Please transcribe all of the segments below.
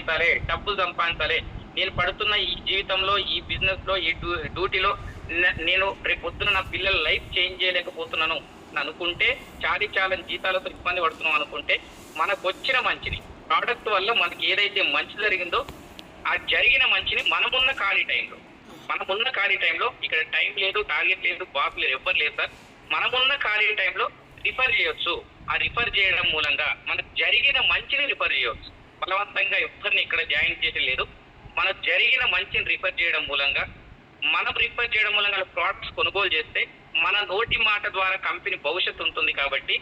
సంపాదించాలి, డబ్బులు సంపాదించాలి, నేను పడుతున్న ఈ జీవితంలో, ఈ బిజినెస్ లో, ఈ డ్యూటీలో నేను రేపు పొద్దున నా పిల్లల లైఫ్ చేంజ్ చేయలేకపోతున్నాను అనుకుంటే, చాలా జీతాలతో ఇబ్బంది పడుతున్నాం అనుకుంటే, మనకు వచ్చిన మంచిని, ప్రోడక్ట్ వల్ల మనకి ఏదైతే మంచి జరిగిందో ఆ జరిగిన మంచిని మనమున్న ఖాళీ టైంలో ఇక్కడ టైం లేదు, టార్గెట్ లేదు, బాస్ లేదు, ఎవ్వరు లేదు సార్, మనమున్న ఖాళీ టైంలో రిఫర్ చేయొచ్చు. ఆ రిఫర్ చేయడం మూలంగా మనకు జరిగిన మంచిని రిఫర్ చేయవచ్చు. బలవంతంగా ఎవరిని ఇక్కడ జాయిన్ చేసి లేదు, మనకు జరిగిన మంచిని రిఫర్ చేయడం మూలంగా, మనం రిఫర్ చేయడం మూలంగా ప్రోడక్ట్స్ కొనుగోలు చేస్తే మన నోటి మాట ద్వారా కంపెనీ భవిష్యత్తు ఉంటుంది. కాబట్టి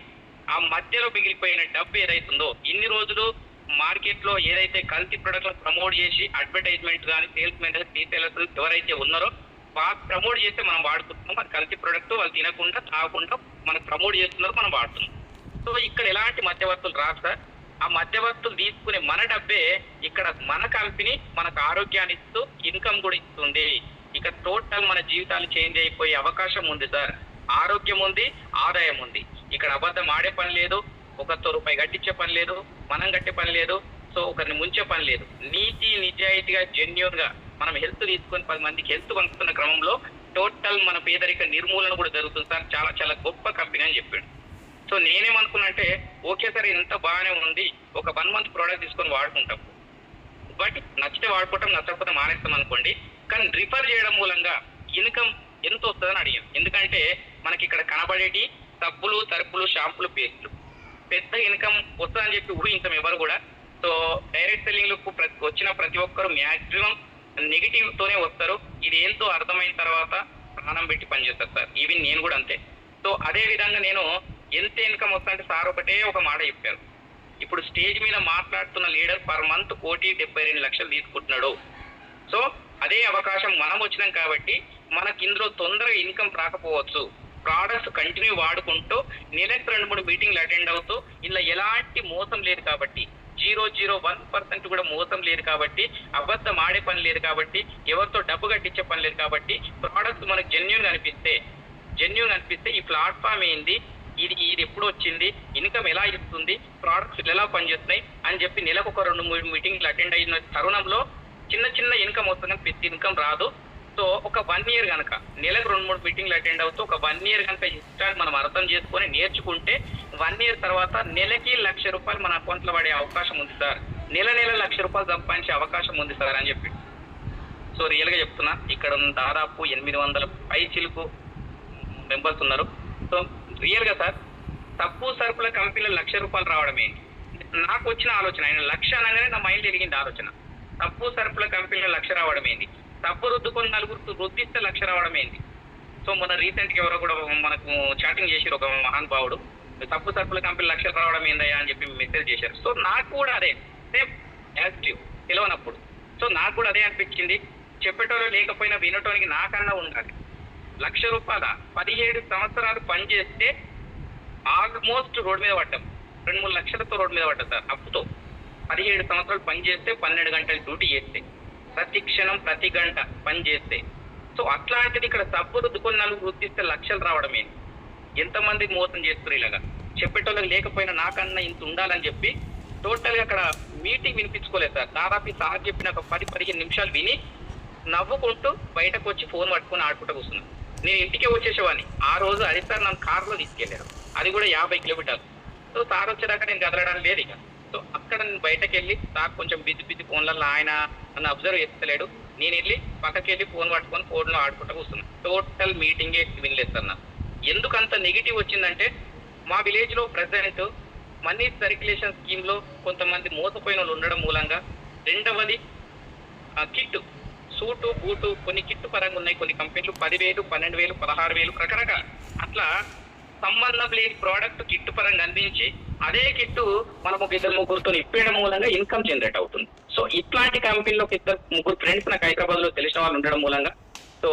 ఆ మధ్యలో మిగిలిపోయిన డబ్బు ఏదైతుందో, ఇన్ని రోజులు మార్కెట్ లో ఏదైతే కల్తీ ప్రొడక్ట్ ప్రమోట్ చేసి అడ్వర్టైజ్మెంట్ కానీ సేల్స్ మెన్, రీసేలర్స్ ఎవరైతే ఉన్నారో బాగా ప్రమోట్ చేస్తే మనం వాడుకుంటున్నాం. అది కల్తీ ప్రొడక్ట్ వాళ్ళు తినకుండా తాగకుండా మనకు ప్రమోట్ చేస్తున్నారు, మనం వాడుతున్నాం. సో ఇక్కడ ఎలాంటి మధ్యవర్తులు రాదు సార్. ఆ మధ్యవర్తులు తీసుకునే మన డబ్బే ఇక్కడ మన కంపెనీ మనకు ఆరోగ్యాన్ని ఇస్తూ ఇన్కమ్ కూడా ఇస్తుంది. ఇక టోటల్ మన జీవితాలు చేంజ్ అయిపోయే అవకాశం ఉంది సార్. ఆరోగ్యం ఉంది, ఆదాయం ఉంది. ఇక్కడ అబద్ధం ఆడే పని లేదు, ఒకరితో రూపాయి కట్టించే పని లేదు, మనం కట్టే పని లేదు, సో ఒకరిని ముంచే పని లేదు. నీతి నిజాయితీగా జెన్యూన్ గా మనం హెల్త్ తీసుకొని 10 మందికి హెల్త్ పంచుతున్న క్రమంలో టోటల్ మన పేదరిక నిర్మూలన కూడా జరుగుతుంది సార్. చాలా గొప్ప కంపెనీ అని చెప్పాడు. సో నేనేమనుకున్నా అంటే, ఓకే సార్ ఇంత బాగానే ఉంది, ఒక 1 మంత్ ప్రోడక్ట్ తీసుకొని వాడుకుంటాం, బట్ నచ్చితే వాడుకుంటాం, నచ్చకపోతే మానేస్తాం అనుకోండి. కానీ రిఫర్ చేయడం మూలంగా ఇన్కమ్ ఎంత వస్తుందని అడిగాం. ఎందుకంటే మనకి ఇక్కడ కనబడేటి సబ్బులు, సరుపులు, షాంపులు, పేస్టులు, పెద్ద ఇన్కమ్ వస్తుందని చెప్పి ఊహించాం ఎవరు కూడా. సో డైరెక్ట్ సెల్లింగ్ లకు వచ్చిన ప్రతి ఒక్కరు మ్యాక్సిమం నెగిటివ్ తోనే వస్తారు. ఇది ఏంటో అర్థమైన తర్వాత ప్రాణం పెట్టి పనిచేస్తారు సార్. ఈవెన్ నేను కూడా అంతే. సో అదే విధంగా నేను ఎంత ఇన్కమ్ వస్తుందంటే సార్ ఒక మాట చెప్పారు. ఇప్పుడు స్టేజ్ మీద మాట్లాడుతున్న లీడర్ పర్ మంత్ 1,72,00,000 తీసుకుంటున్నాడు. సో అదే అవకాశం మనం వచ్చినాం కాబట్టి మనకి ఇందులో తొందరగా ఇన్కమ్ రాకపోవచ్చు. ప్రోడక్ట్స్ కంటిన్యూ వాడుకుంటూ నెలకు 2-3 మీటింగ్లు అటెండ్ అవుతూ ఇలా ఎలాంటి మోసం లేదు కాబట్టి, 0.01% కూడా మోసం లేదు కాబట్టి, అబద్ధం ఆడే పని లేదు కాబట్టి, ఎవరితో డబ్బు కట్టించే పని లేదు కాబట్టి, ప్రోడక్ట్స్ మనకు జెన్యూన్ అనిపిస్తే ఈ ప్లాట్ఫామ్ ఏంది, ఇది ఎప్పుడు వచ్చింది, ఇన్కమ్ ఎలా ఇస్తుంది, ప్రోడక్ట్స్ ఎలా పనిచేస్తున్నాయి అని చెప్పి నెలకు ఒక 2-3 మీటింగ్లు అటెండ్ అయిన తరుణంలో చిన్న ఇన్కమ్ వస్తుంది, పెద్ద ఇన్కమ్ రాదు. సో ఒక 1 year కనుక నెలకు 2-3 మీటింగ్లు అటెండ్ అవుతూ ఒక 1 year కనుక ఇష్టాన్ని మనం అర్థం చేసుకొని నేర్చుకుంటే 1 year తర్వాత నెలకి ₹1,00,000 మన అకౌంట్లో పడే అవకాశం ఉంది సార్. నెల ₹1,00,000 సంపాదించే అవకాశం ఉంది సార్ అని చెప్పి. సో రియల్ గా చెప్తున్నా, ఇక్కడ దాదాపు 800 పైచిలకు మెంబర్స్ ఉన్నారు. సో రియల్ గా సార్, తప్పు సరుకుల కంపెనీలో ₹1,00,000 రావడం ఏంటి నాకు వచ్చిన ఆలోచన. ఆయన 1,00,000 అనగానే నా మైండ్ ఎదిగింది ఆలోచన. తప్పు సరుకుల కంపెనీలో 1,00,000 రావడం ఏంటి, తప్పు రుద్దుకొని 4 రుద్దిస్తే 1,00,000 రావడం ఏంటి. సో మొన్న రీసెంట్ గా ఎవరో కూడా మనకు చాటింగ్ చేశారు, ఒక మహానుభావుడు, తప్పు సరుకుల కంపెనీ 1,00,000 రావడం ఏందయ్యా అని చెప్పి మెసేజ్ చేశారు. సో నాకు కూడా అదే సేమ్ యాక్టివ్ తెలియనప్పుడు. సో నాకు కూడా అదే అనిపించింది. చెప్పేటోళ్ళు లేకపోయినా వినటోనికి నాకన్నా ఉండాలి. ₹1,00,000 17 సంవత్సరాలు పనిచేస్తే ఆల్మోస్ట్ రోడ్ మీద పడ్డాం. 2-3 లక్షలతో రోడ్ మీద పడ్డా సార్ అప్పుతో. 17 సంవత్సరాలు పనిచేస్తే 12 గంటలు డ్యూటీ చేస్తే, ప్రతి క్షణం ప్రతి గంట పని చేస్తే. సో అట్లాంటిది ఇక్కడ తప్పు రుద్దుకొని 4 వృత్తిస్తే 1,00,000 రావడం ఏంటి. ఎంతమందికి మోసం చేస్తారు ఇలాగా. చెప్పేటోళ్ళకి లేకపోయినా నాకన్నా ఇంత ఉండాలని చెప్పి టోటల్గా అక్కడ మీటింగ్ వినిపించుకోలేదు సార్. దాదాపు సార్ చెప్పిన ఒక 10-15 నిమిషాలు విని నవ్వుకుంటూ బయటకు వచ్చి ఫోన్ పట్టుకొని ఆడుకుంటూ కూర్చున్నాను. నేను ఇంటికే వచ్చేసేవాడిని. ఆ రోజు అది సార్ నన్ను కారులో తీసుకెళ్లారు, అది కూడా 50 కిలోమీటర్లు. సో సార్ వచ్చేదాకా నేను కదలడం లేదు ఇక. సో అక్కడ నేను బయటకు వెళ్ళి సార్ కొంచెం బిజీ ఫోన్లలో ఆయన నన్ను అబ్జర్వ్ చేస్తలేడు. నేను వెళ్ళి పక్కకి వెళ్ళి ఫోన్ పట్టుకొని ఫోన్లో ఆడుకుంటూ కూర్చున్నాను. టోటల్ మీటింగే వినలేదు సార్ నాకు. ఎందుకంత నెగిటివ్ వచ్చిందంటే, మా విలేజ్ లో ప్రెసెంట్ మనీ సర్క్యులేషన్ స్కీమ్ లో కొంతమంది మోసపోయిన వాళ్ళు ఉండడం మూలంగా, రెండవది కిట్, సూటు బూటు కొన్ని కిట్టు పరంగా ఉన్నాయి. కొన్ని కంపెనీలు 10,000, 12,000, 16,000 రకరకాల అట్లా సంబంధం లేని ప్రోడక్ట్ కిట్టు పరంగా అందించి అదే కిట్టు మనం ఒక 2-3 ఇప్పేయడం మూలంగా ఇన్కమ్ జనరేట్ అవుతుంది. సో ఇట్లాంటి కంపెనీలో 2-3 ఫ్రెండ్స్ నాకు హైదరాబాద్ లో తెలిసిన వాళ్ళు ఉండడం మూలంగా, సో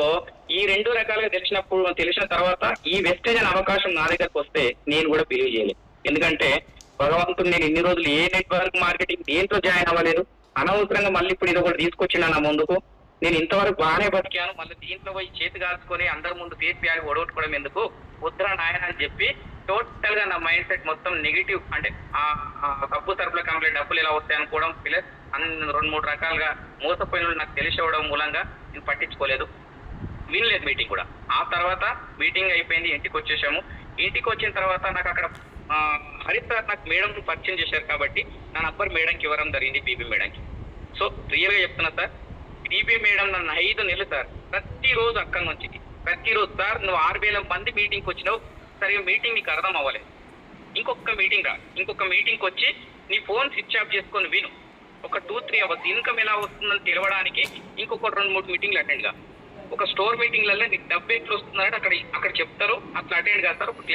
ఈ 2 రకాలుగా తెలిసిన తర్వాత ఈ వెస్టేజ్ అనే అవకాశం నా దగ్గరకు వస్తే నేను కూడా బిలీవ్ చేయలేదు. ఎందుకంటే భగవంతుడు నేను ఇన్ని రోజులు ఏ నెట్వర్క్ మార్కెటింగ్ దేంట్లో జాయిన్ అవ్వలేదు. అనవసరంగా మళ్ళీ ఇప్పుడు ఇది ఒకటి తీసుకొచ్చినా నా ముందుకు. నేను ఇంతవరకు బాగానే బతికాను, మళ్ళీ దీంట్లో పోయి చేతి కాల్చుకొని అందరి ముందు ఫేస్ వ్యాధి ఒడగొట్టుకోవడం ఎందుకు, వద్దురా నాయన అని చెప్పి టోటల్ గా నా మైండ్ సెట్ మొత్తం నెగిటివ్, అంటే తప్పు సరుకుల కంప్లైంట్ డబ్బులు ఎలా వస్తాయి అనుకోవడం, ప్లస్ అన్ని 2-3 రకాలుగా మోసపోయిన నాకు తెలిసివడం మూలంగా నేను పట్టించుకోలేదు, వినలేదు మీటింగ్ కూడా. ఆ తర్వాత మీటింగ్ అయిపోయింది, ఇంటికి వచ్చేసాము. ఇంటికి వచ్చిన తర్వాత నాకు అక్కడ హరిత్ సార్ నాకు మేడం పరిచయం చేశారు కాబట్టి నా నంబర్ మేడంకి ఇవ్వడం జరిగింది, బీబీ మేడంకి. సో రియల్ గా చెప్తున్నా సార్, బీబీ మేడం నన్ను 5 నెలలు సార్ ప్రతిరోజు అక్కడి నుంచి ప్రతిరోజు సార్ నువ్వు 6,000 మంది మీటింగ్కి వచ్చినావు, సరిగా మీటింగ్ నీకు అర్థం అవ్వలేదు, ఇంకొక మీటింగ్ రా, ఇంకొక మీటింగ్కి వచ్చి నీ ఫోన్ స్విచ్ ఆఫ్ చేసుకొని విను, ఒక 2-3 అవర్స్ ఇన్కమ్ ఎలా వస్తుందని తెలవడానికి ఇంకొక 2-3 మీటింగ్లు అటెండ్ గా. ఒక స్టోర్ మీటింగ్లలో నీకు డబ్బు ఎట్లా వస్తుందంటే అక్కడ చెప్తారు, అట్లా అటెండ్ కాస్తారు. ఒక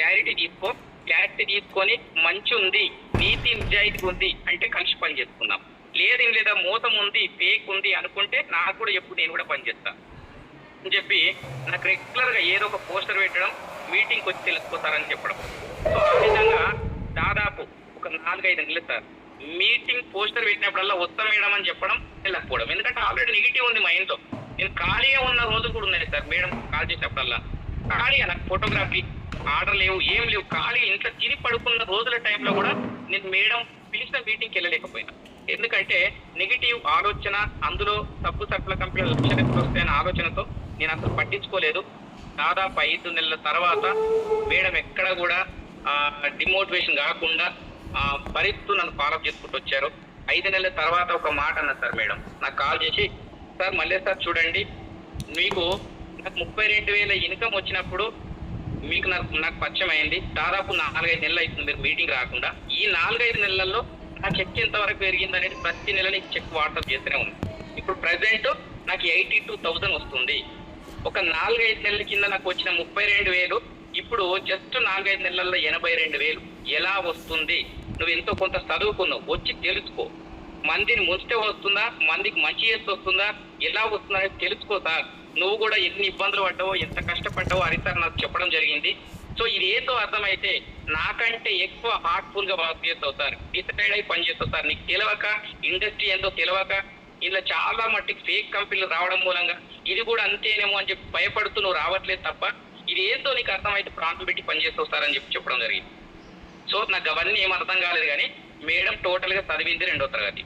క్లారిటీ తీసుకొని మంచి ఉంది, నీతి నిజాయితీ ఉంది అంటే కలిసి పని చేసుకుందాం. లేదేం లేదా మోసం ఉంది, ఫేక్ ఉంది అనుకుంటే నాకు కూడా ఎప్పుడు నేను కూడా పని చేస్తాను అని చెప్పి నాకు రెగ్యులర్ గా ఏదో ఒక పోస్టర్ పెట్టడం, మీటింగ్కి వచ్చి తెలుసుకోతారని చెప్పడం. సో ఆ విధంగా దాదాపు ఒక 4-5 నెలలు సార్ మీటింగ్ పోస్టర్ పెట్టినప్పుడల్లా వస్తాం మేడం అని చెప్పడం, వెళ్ళకపోవడం. ఎందుకంటే ఆల్రెడీ నెగిటివ్ ఉంది మైండ్ లో. నేను ఖాళీగా ఉన్న రోజులు కూడా ఉన్నాయి సార్, మేడం కాల్ చేసినప్పుడల్లా ఖాళీగా, నాకు ఫోటోగ్రఫీ ఆర్డర్ లేవు, ఏం లేవు, ఖాళీ ఇంట్లో తిని పడుకున్న రోజుల టైంలో కూడా నేను మేడం పిలిచిన మీటింగ్కి వెళ్ళలేకపోయినా. ఎందుకంటే నెగిటివ్ ఆలోచన, అందులో తప్పు సరుకుల కంపెనీలు లక్షలు వస్తాయన్న ఆలోచనతో నేను అసలు పట్టించుకోలేదు. దాదాపు 5 నెలల తర్వాత మేడం ఎక్కడ కూడా డిమోటివేషన్ కాకుండా భరిస్తూ నన్ను ఫాలోఅప్ చేసుకుంటూ వచ్చారు. 5 నెలల తర్వాత ఒక మాట అన్నారు సార్ మేడం, నాకు కాల్ చేసి, సార్ మళ్ళీ సార్ చూడండి, మీకు నాకు 32,000 ఇన్కమ్ వచ్చినప్పుడు మీకు నాకు పరిచయం అయింది, దాదాపు 4-5 నెలలు అవుతుంది మీరు మీటింగ్ రాకుండా. ఈ 4-5 నెలల్లో నా చెక్ ఎంతవరకు పెరిగింది అనేది ప్రతి నెల నీకు చెక్ వాట్సాప్ చేస్తూనే ఉంది. ఇప్పుడు ప్రజెంట్ నాకు 82,000 వస్తుంది. ఒక 4-5 నెలల కింద నాకు వచ్చిన 32,000 ఇప్పుడు జస్ట్ 4-5 నెలల్లో 82,000 ఎలా వస్తుంది? నువ్వు ఎంతో కొంత చదువుకున్నావు, వచ్చి తెలుసుకో. మందిని ముంచితే వస్తుందా, మందికి మంచి చేస్తే వస్తుందా, ఎలా వస్తుందా అనేది తెలుసుకో సార్. నువ్వు కూడా ఎన్ని ఇబ్బందులు పడ్డావో, ఎంత కష్టపడ్డావో అది సార్ నాకు చెప్పడం జరిగింది. సో ఇది ఏదో అర్థమైతే నాకంటే ఎక్కువ హార్ట్ఫుల్ గా వర్క్ చేస్తావు సార్, డిసైడ్ అయి పని చేస్తావు సార్. నీకు తెలియక ఇండస్ట్రీ ఏందో తెలియక ఇలా చాలా మట్టికి ఫేక్ కంపెనీలు రావడం మూలంగా ఇది కూడా అంతేనేమో అని చెప్పి భయపడుతూ నువ్వు రావట్లేదు తప్ప, ఇది ఏందో నీకు అర్థమైతే ప్రాంతం పెట్టి పనిచేస్తావు సార్ అని చెప్పడం జరిగింది. సో నాకు అవన్నీ ఏం అర్థం కాలేదు, కానీ మేడం టోటల్ గా చదివింది 2వ తరగతి.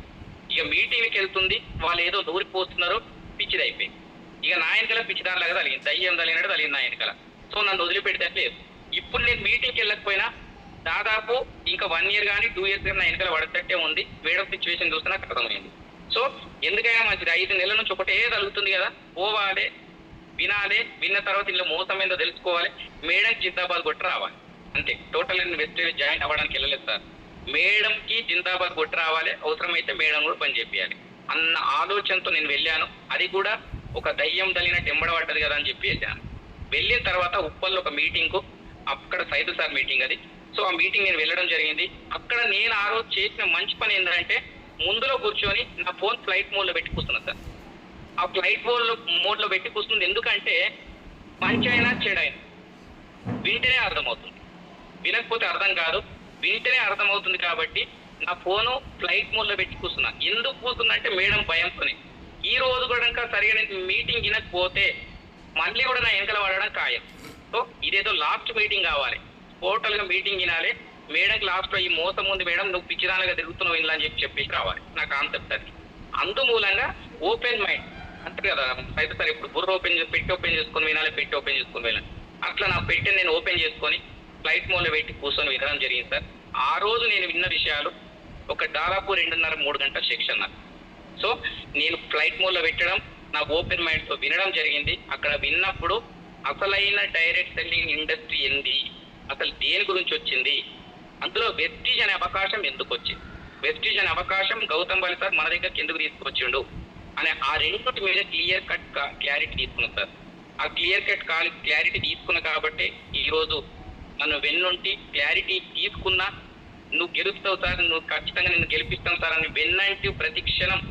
ఇక మీటింగ్కి వెళ్తుంది, వాళ్ళు ఏదో దూరిపోస్తున్నారు, పిచ్చిది అయిపోయింది. ఇక నా వెనకాల పిచ్చిదారులాగా తగిలింది, దయ్యం తగినట్టు తగిలింది నా వెనకాల. సో నన్ను వదిలిపెట్టలేదు. ఇప్పుడు నేను మీటింగ్కి వెళ్ళకపోయినా దాదాపు ఇంకా 1 year కానీ 2 years కానీ నా వెనకాల పడతట్టే ఉంది. మేడం సిచ్యువేషన్ చూస్తే నాకు అర్థమైంది. సో ఎందుకైనా మంచిది, 5 నెలల నుంచి ఒకటే తగులుతుంది కదా, పోవాలి, వినాలి, విన్న తర్వాత ఇంట్లో మోసం ఏందో తెలుసుకోవాలి, మేడం జిందాబాద్ కొట్టి రావాలి అంతే. టోటల్ వెస్ట్ జాయిన్ అవ్వడానికి వెళ్ళలేదు సార్, మేడంకి జిందాబాద్ కొట్టి రావాలి, అవసరమైతే మేడం కూడా పని చేయాలి అన్న ఆలోచనతో నేను వెళ్ళాను. అది కూడా ఒక దయ్యం తగినట్టు ఎంబడబడ్డది కదా అని చెప్పి వెళ్ళాను. వెళ్ళిన తర్వాత ఉప్పల్లో ఒక మీటింగ్కు, అక్కడ సైదు సార్ మీటింగ్ అది. సో ఆ మీటింగ్ నేను వెళ్ళడం జరిగింది. అక్కడ నేను ఆ రోజు చేసిన మంచి పని ఏంటంటే, ముందులో కూర్చొని నా ఫోన్ ఫ్లైట్ మోడ్లో పెట్టి కూర్చున్నాను సార్. ఆ ఫ్లైట్ మోడ్లో పెట్టి కూర్చుంది ఎందుకంటే, మంచి అయినా చెడైనా వింటేనే అర్థమవుతుంది, వినకపోతే అర్థం కాదు, వింటేనే అర్థమవుతుంది. కాబట్టి నా ఫోను ఫ్లైట్ మోడ్లో పెట్టి కూర్చున్నా. ఎందుకు కూర్చున్నా అంటే మేడం భయంతో. ఈ రోజు కూడా ఇంకా సరిగా నేను మీటింగ్ వినకపోతే మళ్ళీ కూడా నా వెనకాల పడడం ఖాయం. సో ఇదేదో లాస్ట్ మీటింగ్ కావాలి, టోటల్ గా మీటింగ్ వినాలి, మేడంకి లాస్ట్ లో ఈ మోసం ఉంది మేడం, నువ్వు పిచ్చిదానగా తిరుగుతున్నావు ఇలా అని చెప్పేసి రావాలి నా కాన్సెప్ట్ అది. అందుమూలంగా ఓపెన్ మైండ్ అంతే కదా అయితే సార్, ఇప్పుడు బుర్ర పెట్టి ఓపెన్ చేసుకొని వినాలి, పెట్టి ఓపెన్ చేసుకొని వినాలి. అట్లా నా పెట్టి నేను ఓపెన్ చేసుకొని ఫ్లైట్ మోడ్లో పెట్టి కూర్చొని వినడం జరిగింది సార్. ఆ రోజు నేను విన్న విషయాలు ఒక దాదాపు 2.5-3 గంటల సెక్షన్ నాకు. సో నేను ఫ్లైట్ మోడ్లో పెట్టడం, నా ఓపెన్ మైండ్తో వినడం జరిగింది. అక్కడ విన్నప్పుడు అసలైన డైరెక్ట్ సెల్లింగ్ ఇండస్ట్రీ ఏంది, అసలు దేని గురించి వచ్చింది, అందులో వెస్టీజ్ అనే అవకాశం ఎందుకు వచ్చింది, వెస్టీజ్ అనే అవకాశం గౌతమ్ బాలి సార్ మన దగ్గరికి ఎందుకు తీసుకొచ్చిండు అనే ఆ రెండింటి మీద క్లియర్ కట్ క్లారిటీ తీసుకున్నాను సార్. ఆ క్లియర్ కట్ క్లారిటీ తీసుకున్నా కాబట్టి ఈరోజు నన్ను వెన్నుంటి క్లారిటీ తీసుకున్నా, నువ్వు గెలుస్తావు సార్, నువ్వు ఖచ్చితంగా నిన్ను గెలిపిస్తావు సార్ అని వెన్నంటూ ప్రతి క్షణం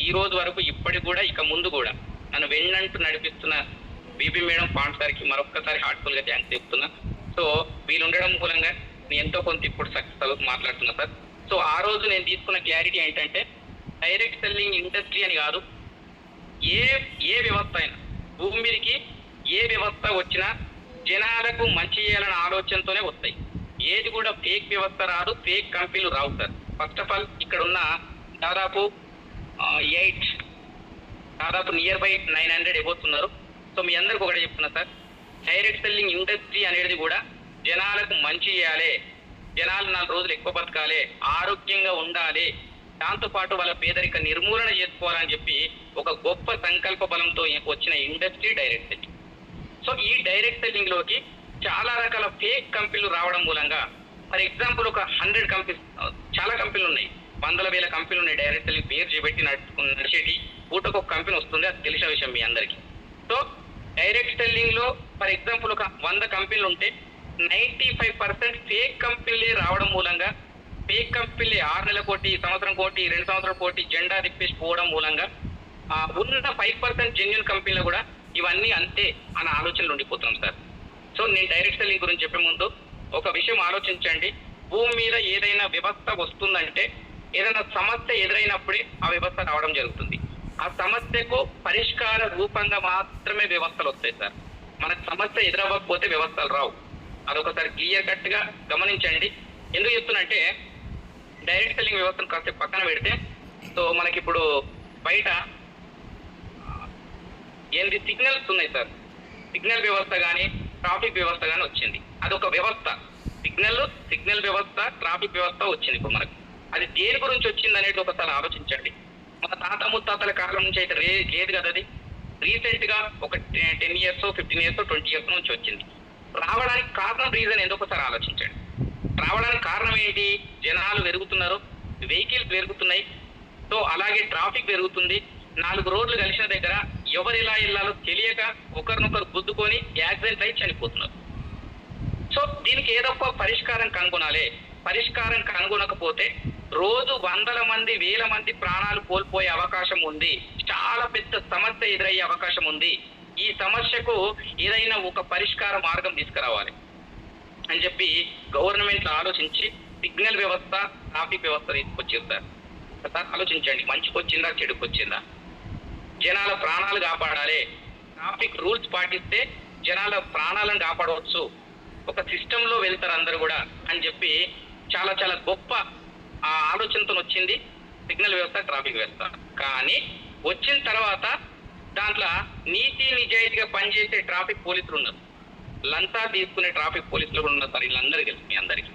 ఈ రోజు వరకు ఇప్పటికి కూడా ఇక ముందు కూడా నన్ను వెన్నంటూ నడిపిస్తున్న బీబీ మేడం పాండ్ సార్కి మరొక్కసారి హార్ట్ఫుల్ గా థ్యాంక్స్ చెప్తున్నా. సో వీళ్ళు ఉండడం మూలంగా నేను ఎంతో కొంత ఇప్పుడు సక్సెస్ మాట్లాడుతున్నా సార్. సో ఆ రోజు నేను తీసుకున్న క్లారిటీ ఏంటంటే, డైరెక్ట్ సెల్లింగ్ ఇండస్ట్రీ అని కాదు, ఏ వ్యవస్థ అయినా భూమి మీదకి ఏ వ్యవస్థ వచ్చినా జనాలకు మంచి చేయాలనే ఆలోచనతోనే వస్తాయి. ఏది కూడా ఫేక్ వ్యవస్థ రాదు, ఫేక్ కంపెనీలు రావు సార్. ఫస్ట్ ఆఫ్ ఆల్ ఇక్కడ ఉన్న దాదాపు దాదాపు నియర్ బై 900 ఎగొస్తున్నారు. సో మీ అందరికి ఒకటి చెప్తున్నా సార్, డైరెక్ట్ సెల్లింగ్ ఇండస్ట్రీ అనేది కూడా జనాలకు మంచి చేయాలి, జనాలు 4 రోజులు ఎక్కువ బతకాలి, ఆరోగ్యంగా ఉండాలి, దాంతోపాటు వాళ్ళ పేదరిక నిర్మూలన చేసుకోవాలని చెప్పి ఒక గొప్ప సంకల్ప బలంతో వచ్చిన ఇండస్ట్రీ డైరెక్ట్ సెల్లింగ్. సో ఈ డైరెక్ట్ సెల్లింగ్ లోకి చాలా రకాల ఫేక్ కంపెనీలు రావడం మూలంగా, ఫర్ ఎగ్జాంపుల్ ఒక 100 కంపెనీస్, చాలా కంపెనీలు ఉన్నాయి, 100,000 కంపెనీలు ఉన్నాయి డైరెక్ట్ సెల్లింగ్ పేరు చేపెట్టి నడిచేటి. పూటకు ఒక కంపెనీ వస్తుంది, అది తెలిసిన విషయం మీ అందరికీ. సో డైరెక్ట్ సెల్లింగ్ లో ఫర్ ఎగ్జాంపుల్ ఒక 100 కంపెనీలు ఉంటే 95% ఫేక్ కంపెనీలే రావడం మూలంగా, ఫేక్ కంపెనీలే 6 నెలల కోటి, సంవత్సరం కోటి, 2 సంవత్సరాల కోటి జెండా తిప్పేసి పోవడం మూలంగా ఉన్న 5% జెన్యున్ కంపెనీలు కూడా ఇవన్నీ అంతే అన్న ఆలోచనలు ఉండిపోతున్నాం సార్. సో నేను డైరెక్ట్ సెల్లింగ్ గురించి చెప్పే ముందు ఒక విషయం ఆలోచించండి. భూమి మీద ఏదైనా వ్యవస్థ వస్తుందంటే, ఏదైనా సమస్య ఎదురైనప్పుడే ఆ వ్యవస్థ రావడం జరుగుతుంది. ఆ సమస్యకు పరిష్కార రూపంగా మాత్రమే వ్యవస్థలు వస్తాయి సార్. మనకు సమస్య ఎదురవ్వకపోతే వ్యవస్థలు రావు. అదొకసారి క్లియర్ కట్ గా గమనించండి. ఎందుకు చెప్తున్నంటే, డైరెక్ట్ సెల్లింగ్ వ్యవస్థను కాసేపు పక్కన పెడితే, సో మనకి ఇప్పుడు బయట ఏంది సిగ్నల్స్ ఉన్నాయి సార్. సిగ్నల్ వ్యవస్థ కానీ ట్రాఫిక్ వ్యవస్థ కానీ వచ్చింది. అదొక వ్యవస్థ. సిగ్నల్ వ్యవస్థ, ట్రాఫిక్ వ్యవస్థ వచ్చింది ఇప్పుడు మనకు. అది దేని గురించి వచ్చింది అనేది ఒకసారి ఆలోచించండి. మన తాత ముత్తాతల కాలం నుంచి అయితే లేదు కదా. అది రీసెంట్ గా ఒక 10 years, 15 years, 20 years నుంచి వచ్చింది. రావడానికి కారణం, రీజన్ ఏందో ఒకసారి ఆలోచించండి. రావడానికి కారణం ఏంటి? జనాలు పెరుగుతున్నారు, వెహికల్స్ పెరుగుతున్నాయి, సో అలాగే ట్రాఫిక్ పెరుగుతుంది. 4 రోడ్లు కలిసిన దగ్గర ఎవరు ఎలా వెళ్ళాలో తెలియక ఒకరినొకరు గుద్దుకొని యాక్సిడెంట్ అయి చనిపోతున్నారు. సో దీనికి ఏదో ఒక పరిష్కారం కనుగొనాలి. పరిష్కారం కనుగొనకపోతే రోజు 100 మంది, 1000 మంది ప్రాణాలు కోల్పోయే అవకాశం ఉంది. చాలా పెద్ద సమస్య ఎదురయ్యే అవకాశం ఉంది. ఈ సమస్యకు ఏదైనా ఒక పరిష్కార మార్గం తీసుకురావాలి అని చెప్పి గవర్నమెంట్ ఆలోచించి సిగ్నల్ వ్యవస్థ, ట్రాఫిక్ వ్యవస్థ తీసుకొచ్చారు సార్. ఒకసారి ఆలోచించండి, మంచికి వచ్చిందా, చెడుకు వచ్చిందా? జనాల ప్రాణాలు కాపాడాలి, ట్రాఫిక్ రూల్స్ పాటిస్తే జనాల ప్రాణాలను కాపాడవచ్చు, ఒక సిస్టంలో వెళ్తారు అందరు కూడా అని చెప్పి చాలా చాలా గొప్ప ఆలోచనతో వచ్చింది సిగ్నల్ వ్యవస్థ, ట్రాఫిక్ వ్యవస్థ. కానీ వచ్చిన తర్వాత దాంట్లో నీతి నిజాయితీగా పనిచేసే ట్రాఫిక్ పోలీసులు ఉన్నారు, లంచా తీసుకునే ట్రాఫిక్ పోలీసులు కూడా ఉన్నారు సార్. వీళ్ళందరికీ తెలుసు, మీ అందరికీ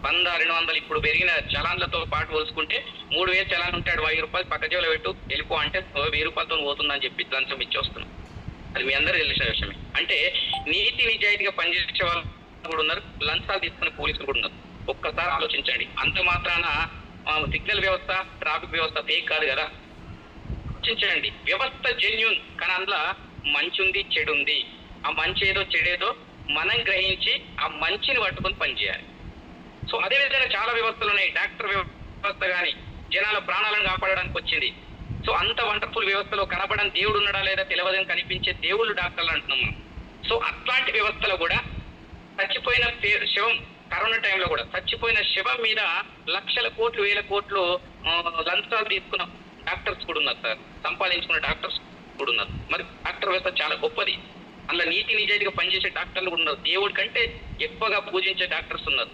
100, 200 ఇప్పుడు పెరిగిన చలాన్లతో పాటు పోల్చుకుంటే 3000 చలాన్ ఉంటాడు, 1000 రూపాయలు పక్క జేబులో పెట్టు వెళ్ళిపో అంటే 1000 రూపాయలతో పోతుందని చెప్పి లంచం ఇచ్చి వస్తున్నాం. అది మీ అందరూ తెలిసిన విషయమే. అంటే నీతి నిజాయితీగా పనిచేసే వాళ్ళు కూడా ఉన్నారు, లంచాలు తీసుకునే పోలీసులు కూడా ఉన్నారు. ఒక్కసారి ఆలోచించండి. అంత మాత్రాన సిగ్నల్ వ్యవస్థ, ట్రాఫిక్ వ్యవస్థ ఫేక్ కాదు కదా. ఆలోచించండి, వ్యవస్థ జెన్యూన్, కానీ అందులో మంచి ఉంది, చెడు ఉంది. ఆ మంచి ఏదో చెడేదో మనం గ్రహించి ఆ మంచిని పట్టుకొని పనిచేయాలి. సో అదేవిధంగా చాలా వ్యవస్థలు ఉన్నాయి. డాక్టర్ వ్యవస్థ కానీ జనాల ప్రాణాలను కాపాడడానికి వచ్చింది. సో అంత వండర్ఫుల్ వ్యవస్థలో కనపడని దేవుడు ఉన్నాడా లేదా తెలియదని కనిపించే దేవుళ్ళు డాక్టర్లు అంటున్నాం మనం. సో అట్లాంటి వ్యవస్థలో కూడా చచ్చిపోయిన శవం, కరోనా టైంలో కూడా చచ్చిపోయిన శవం మీద లక్షల కోట్లు, 1000 కోట్లు లంచాలు తీసుకున్న డాక్టర్స్ కూడా ఉన్నారు సార్, సంపాదించుకున్న డాక్టర్స్ కూడా ఉన్నారు. మరి డాక్టర్ వ్యవస్థ చాలా గొప్పది. అందులో నీతి నిజాయితీగా పనిచేసే డాక్టర్లు కూడా ఉన్నారు, దేవుడి కంటే ఎక్కువగా పూజించే డాక్టర్స్ ఉన్నారు.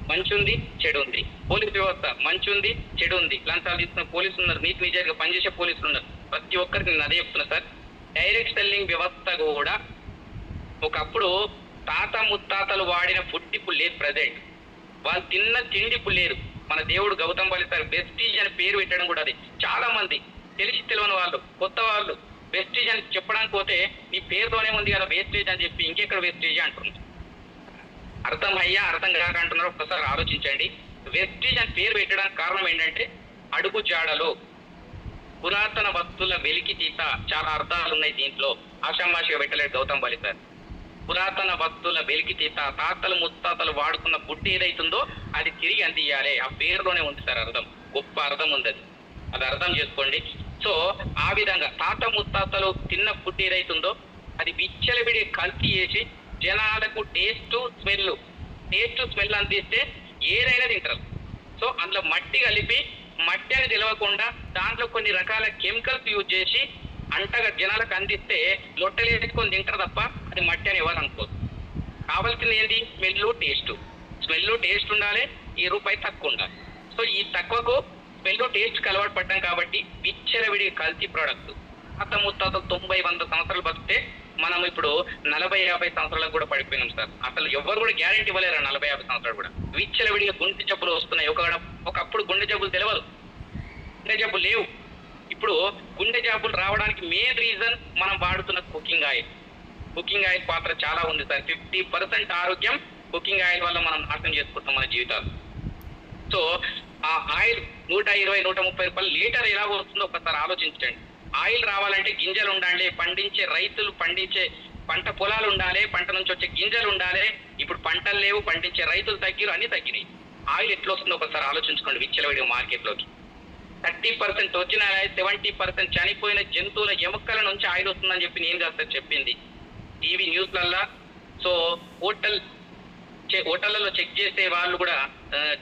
మంచి ఉంది, చెడు ఉంది. పోలీస్ వ్యవస్థ మంచి ఉంది, చెడు ఉంది. లంచాలు తీసుకున్న పోలీసులు ఉన్నారు, నీతి నిజాయితీగా పనిచేసే పోలీసులు ఉన్నారు. ప్రతి ఒక్కరికి నేను అదే చెప్తున్నా సార్. డైరెక్ట్ సెల్లింగ్ వ్యవస్థ కూడా ఒకప్పుడు తాత ముత్తాతలు వాడిన ఫుడ్ ఇప్పుడు లేదు ప్రజెంట్. వాళ్ళు తిన్న తిండి ఇప్పుడు లేదు. మన దేవుడు గౌతమ్ బాలి సార్ వెస్టీజ్ అని పేరు పెట్టడం కూడా అది. చాలా మంది తెలిసి తెలియని వాళ్ళు, కొత్త వాళ్ళు వెస్టీజ్ అని చెప్పడానికి పోతే నీ పేరుతోనే ఉంది కదా వేస్టేజ్ అని చెప్పి ఇంకెక్కడ వేస్టేజ్ అంటున్నారు. అర్థం అయ్యా అర్థం కాక అంటున్నారు. ఒక్కసారి ఆలోచించండి. వెస్టీజ్ అని పేరు పెట్టడానికి కారణం ఏంటంటే అడుగు జాడలో పురాతన వస్తువుల వెలికి తీత. చాలా అర్థాలు ఉన్నాయి దీంట్లో, ఆషామాషిగా పెట్టలేదు గౌతమ్ బాలి సార్. పురాతన వస్తువుల వెలికి తీత, తాతలు ముత్తాతలు వాడుకున్న బుడ్డి ఏదైతుందో అది తిరిగి అందియాలి. ఆ పేరులోనే ఉంది సార్ అర్థం, గొప్ప అర్థం ఉంది అది అర్థం చేసుకోండి. సో ఆ విధంగా తాత ముత్తాతలు తిన్న ఫుడ్ ఏదైతుందో అది విచ్చలవిడి కల్తీ చేసి జనాలకు టేస్ట్ స్మెల్ అందిస్తే ఏదైనా తింటారు. సో అందులో మట్టి కలిపి, మట్టి అని తెలియకుండా దాంట్లో కొన్ని రకాల కెమికల్స్ యూజ్ చేసి అంటగా జనాలకు అందిస్తే లొట్టలు వేసుకొని తింటారు తప్ప అది మట్టి అని ఎవరు అనుకోరు. కావాల్సింది ఏంటి? Smell, taste. స్మెల్ టేస్ట్ ఉండాలి, ఈ రూపాయి తక్కువ ఉండాలి. సో ఈ తక్కువకు స్మెల్ టేస్ట్ అలవాటు పడ్డాం కాబట్టి విచ్చలవిడి కల్తీ ప్రోడక్ట్. పాత ముత్తాతలు 90-100 సంవత్సరాలు బతికితే మనం ఇప్పుడు 40-50 సంవత్సరాలకు కూడా పడిపోయినాం సార్. అసలు ఎవరు కూడా గ్యారెంటీ ఇవ్వలేరు 40-50 సంవత్సరాలు కూడా. విచ్చలవిడిగా గుండె జబ్బులు వస్తున్నాయి. ఒకప్పుడు గుండె జబ్బులు తెలియదు, గుండె జబ్బులు లేవు. ఇప్పుడు గుండె జబ్బులు రావడానికి మెయిన్ రీజన్ మనం వాడుతున్న కుకింగ్ ఆయిల్. కుకింగ్ ఆయిల్ పాత్ర చాలా ఉంది సార్. 50% ఆరోగ్యం కుకింగ్ ఆయిల్ వల్ల మనం నాశనం చేసుకుంటాం మన జీవితాలు. సో ఆ ఆయిల్ 120-130 రూపాయలు లీటర్ ఎలా వస్తుందో ఒకసారి ఆలోచించండి. ఆయిల్ రావాలంటే గింజలు ఉండాలి, పండించే రైతులు పండించే పంట పొలాలు ఉండాలి, పంట నుంచి వచ్చే గింజలు ఉండాలి. ఇప్పుడు పంటలు లేవు, పండించే రైతులు తగ్గిరు, అన్ని తగ్గినాయి. ఆయిల్ ఎట్లా వస్తుందో ఒకసారి ఆలోచించుకోండి. విచ్చలవిడిగా మార్కెట్లోకి 30% వచ్చిన 70% చనిపోయిన జంతువుల ఎముకల నుంచి ఆయిల్ వస్తుందని చెప్పి నేను కాస్త చెప్పింది టీవీ న్యూస్లల్లా. సో హోటళ్లలో చెక్ చేసే వాళ్ళు కూడా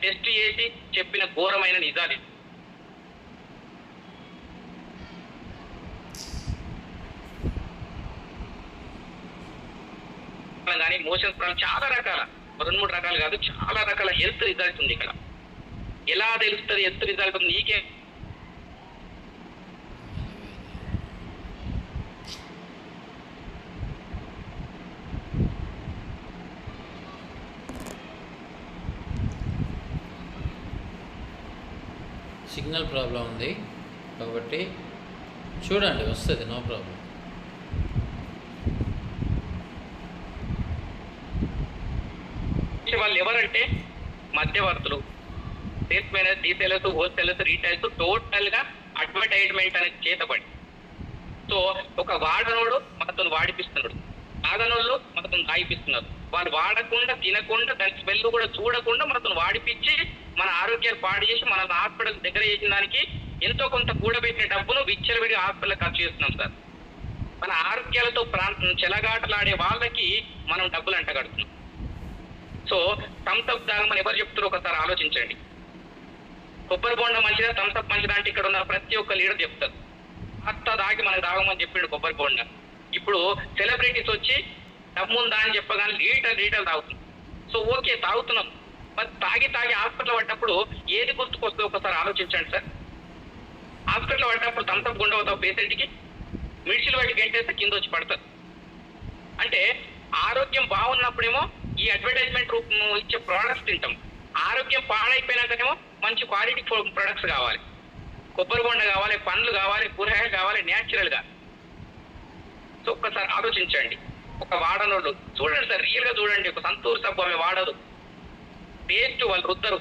టెస్ట్ చేసి చెప్పిన ఘోరమైన నిజాలు. కానీ మోషన్స్ ప్రాబ్లం చాలా రకాల, 2-3 రకాలు కాదు, చాలా రకాల హెల్త్ రిజల్ట్ ఉంది ఇక్కడ. ఎలా తెలుస్తుంది హెల్త్ రిజల్ట్ ఉంది? నీకే సిగ్నల్ ప్రాబ్లం ఉంది కాబట్టి చూడండి, వస్తుంది, నో ప్రాబ్లం. వాళ్ళు ఎవరంటే మధ్యవర్తులు, salesmen, resellers, wholesalers, retails, total గా అడ్వర్టైజ్మెంట్ అనేది చేతపడి. సో ఒక వాడనోడు మనతో వాడిపిస్తున్నాడు, తాగనోళ్ళు మనతో తాగిపిస్తున్నారు. వాళ్ళు వాడకుండా, తినకుండా, దాని స్మెల్ కూడా చూడకుండా మనతో వాడిపించి మన ఆరోగ్యాలు పాడు చేసి మన హాస్పిటల్ దగ్గర చేసిన దానికి ఎంతో కొంత కూడబెట్టిన డబ్బును విచ్చలవిడి హాస్పిటల్ ఖర్చు చేస్తున్నాం సార్. మన ఆరోగ్యాలతో చెలగాటలాడే వాళ్ళకి మనం డబ్బులు అంటగడుతున్నాం. సో థమ్స్అప్ తాగమని ఎవరు చెప్తారో ఒకసారి ఆలోచించండి. కొబ్బరి బొండ మంచిదా, థమ్స్అప్ మంచిదా అంటే ఇక్కడ ఉన్న ప్రతి ఒక్క లీడర్ చెప్తారు. అంత దాగి మనకు తాగమని చెప్పిండు కొబ్బరి బొండ. ఇప్పుడు సెలబ్రిటీస్ వచ్చి డబ్బుందా అని చెప్పగానే లీటర్ తాగుతున్నాం. సో ఓకే, తాగుతున్నాం, మరి తాగి హాస్పిటల్ పడ్డప్పుడు ఏది గుర్తుకొస్తుందో ఒకసారి ఆలోచించండి సార్. హాస్పిటల్ పడ్డప్పుడు థమ్స్అప్ గుండె అవుతావు పేషెంట్కి, మిడిసిల్ బయట గంటేస్తే కింద వచ్చి పడతారు. అంటే ఆరోగ్యం బాగున్నప్పుడేమో ఈ అడ్వర్టైజ్మెంట్ రూపం ఇచ్చే ప్రోడక్ట్స్ తింటాం. ఆరోగ్యం పాడైపోయినాకనేమో మంచి క్వాలిటీ ప్రొడక్ట్స్ కావాలి, కొబ్బరి బొండ కావాలి, పండ్లు కావాలి, కూరగాయలు కావాలి న్యాచురల్గా. సో ఒక్కసారి ఆలోచించండి. ఒక వాడనోళ్ళు చూడండి సార్, రియల్గా చూడండి. ఒక సంతూర్ సబ్బు ఆమె వాడదు, పేస్ట్ వాళ్ళు రుద్దరు.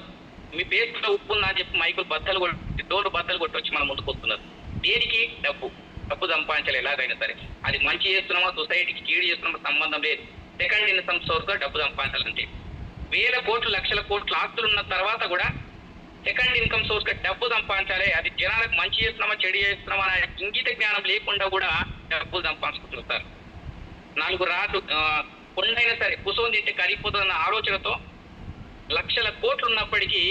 మీ పేస్ట్లో ఉప్పు ఉందా అని చెప్పి మైకులు బద్దలు కొట్టి, డోర్లు బద్దలు కొట్టి వచ్చి మన ముందుకు వస్తున్నారు. దేనికి? డబ్బు సంపాదించాలి ఎలాగైనా సరే. అది మంచి చేస్తున్నామా, సొసైటీకి కీడు చేస్తున్నామా సంబంధం లేదు. సెకండ్ ఇన్కమ్ సోర్స్ గా డబ్బు సంపాదించాలంటే వేల కోట్లు, లక్షల కోట్లు ఆస్తులు ఉన్న తర్వాత కూడా సెకండ్ ఇన్కమ్ సోర్స్ గా డబ్బు సంపాదించాలి. అది జనాలకు మంచి చేస్తున్నామా, చెడు చేస్తున్నామా అనే ఇంగిత జ్ఞానం లేకుండా కూడా డబ్బులు సంపాదించుకుంటున్నారు. 4 రాళ్ళు కొండైనా సరే కుసోని తింటే కరిగిపోతుందన్న ఆలోచనతో లక్షల కోట్లు ఉన్నప్పటికీ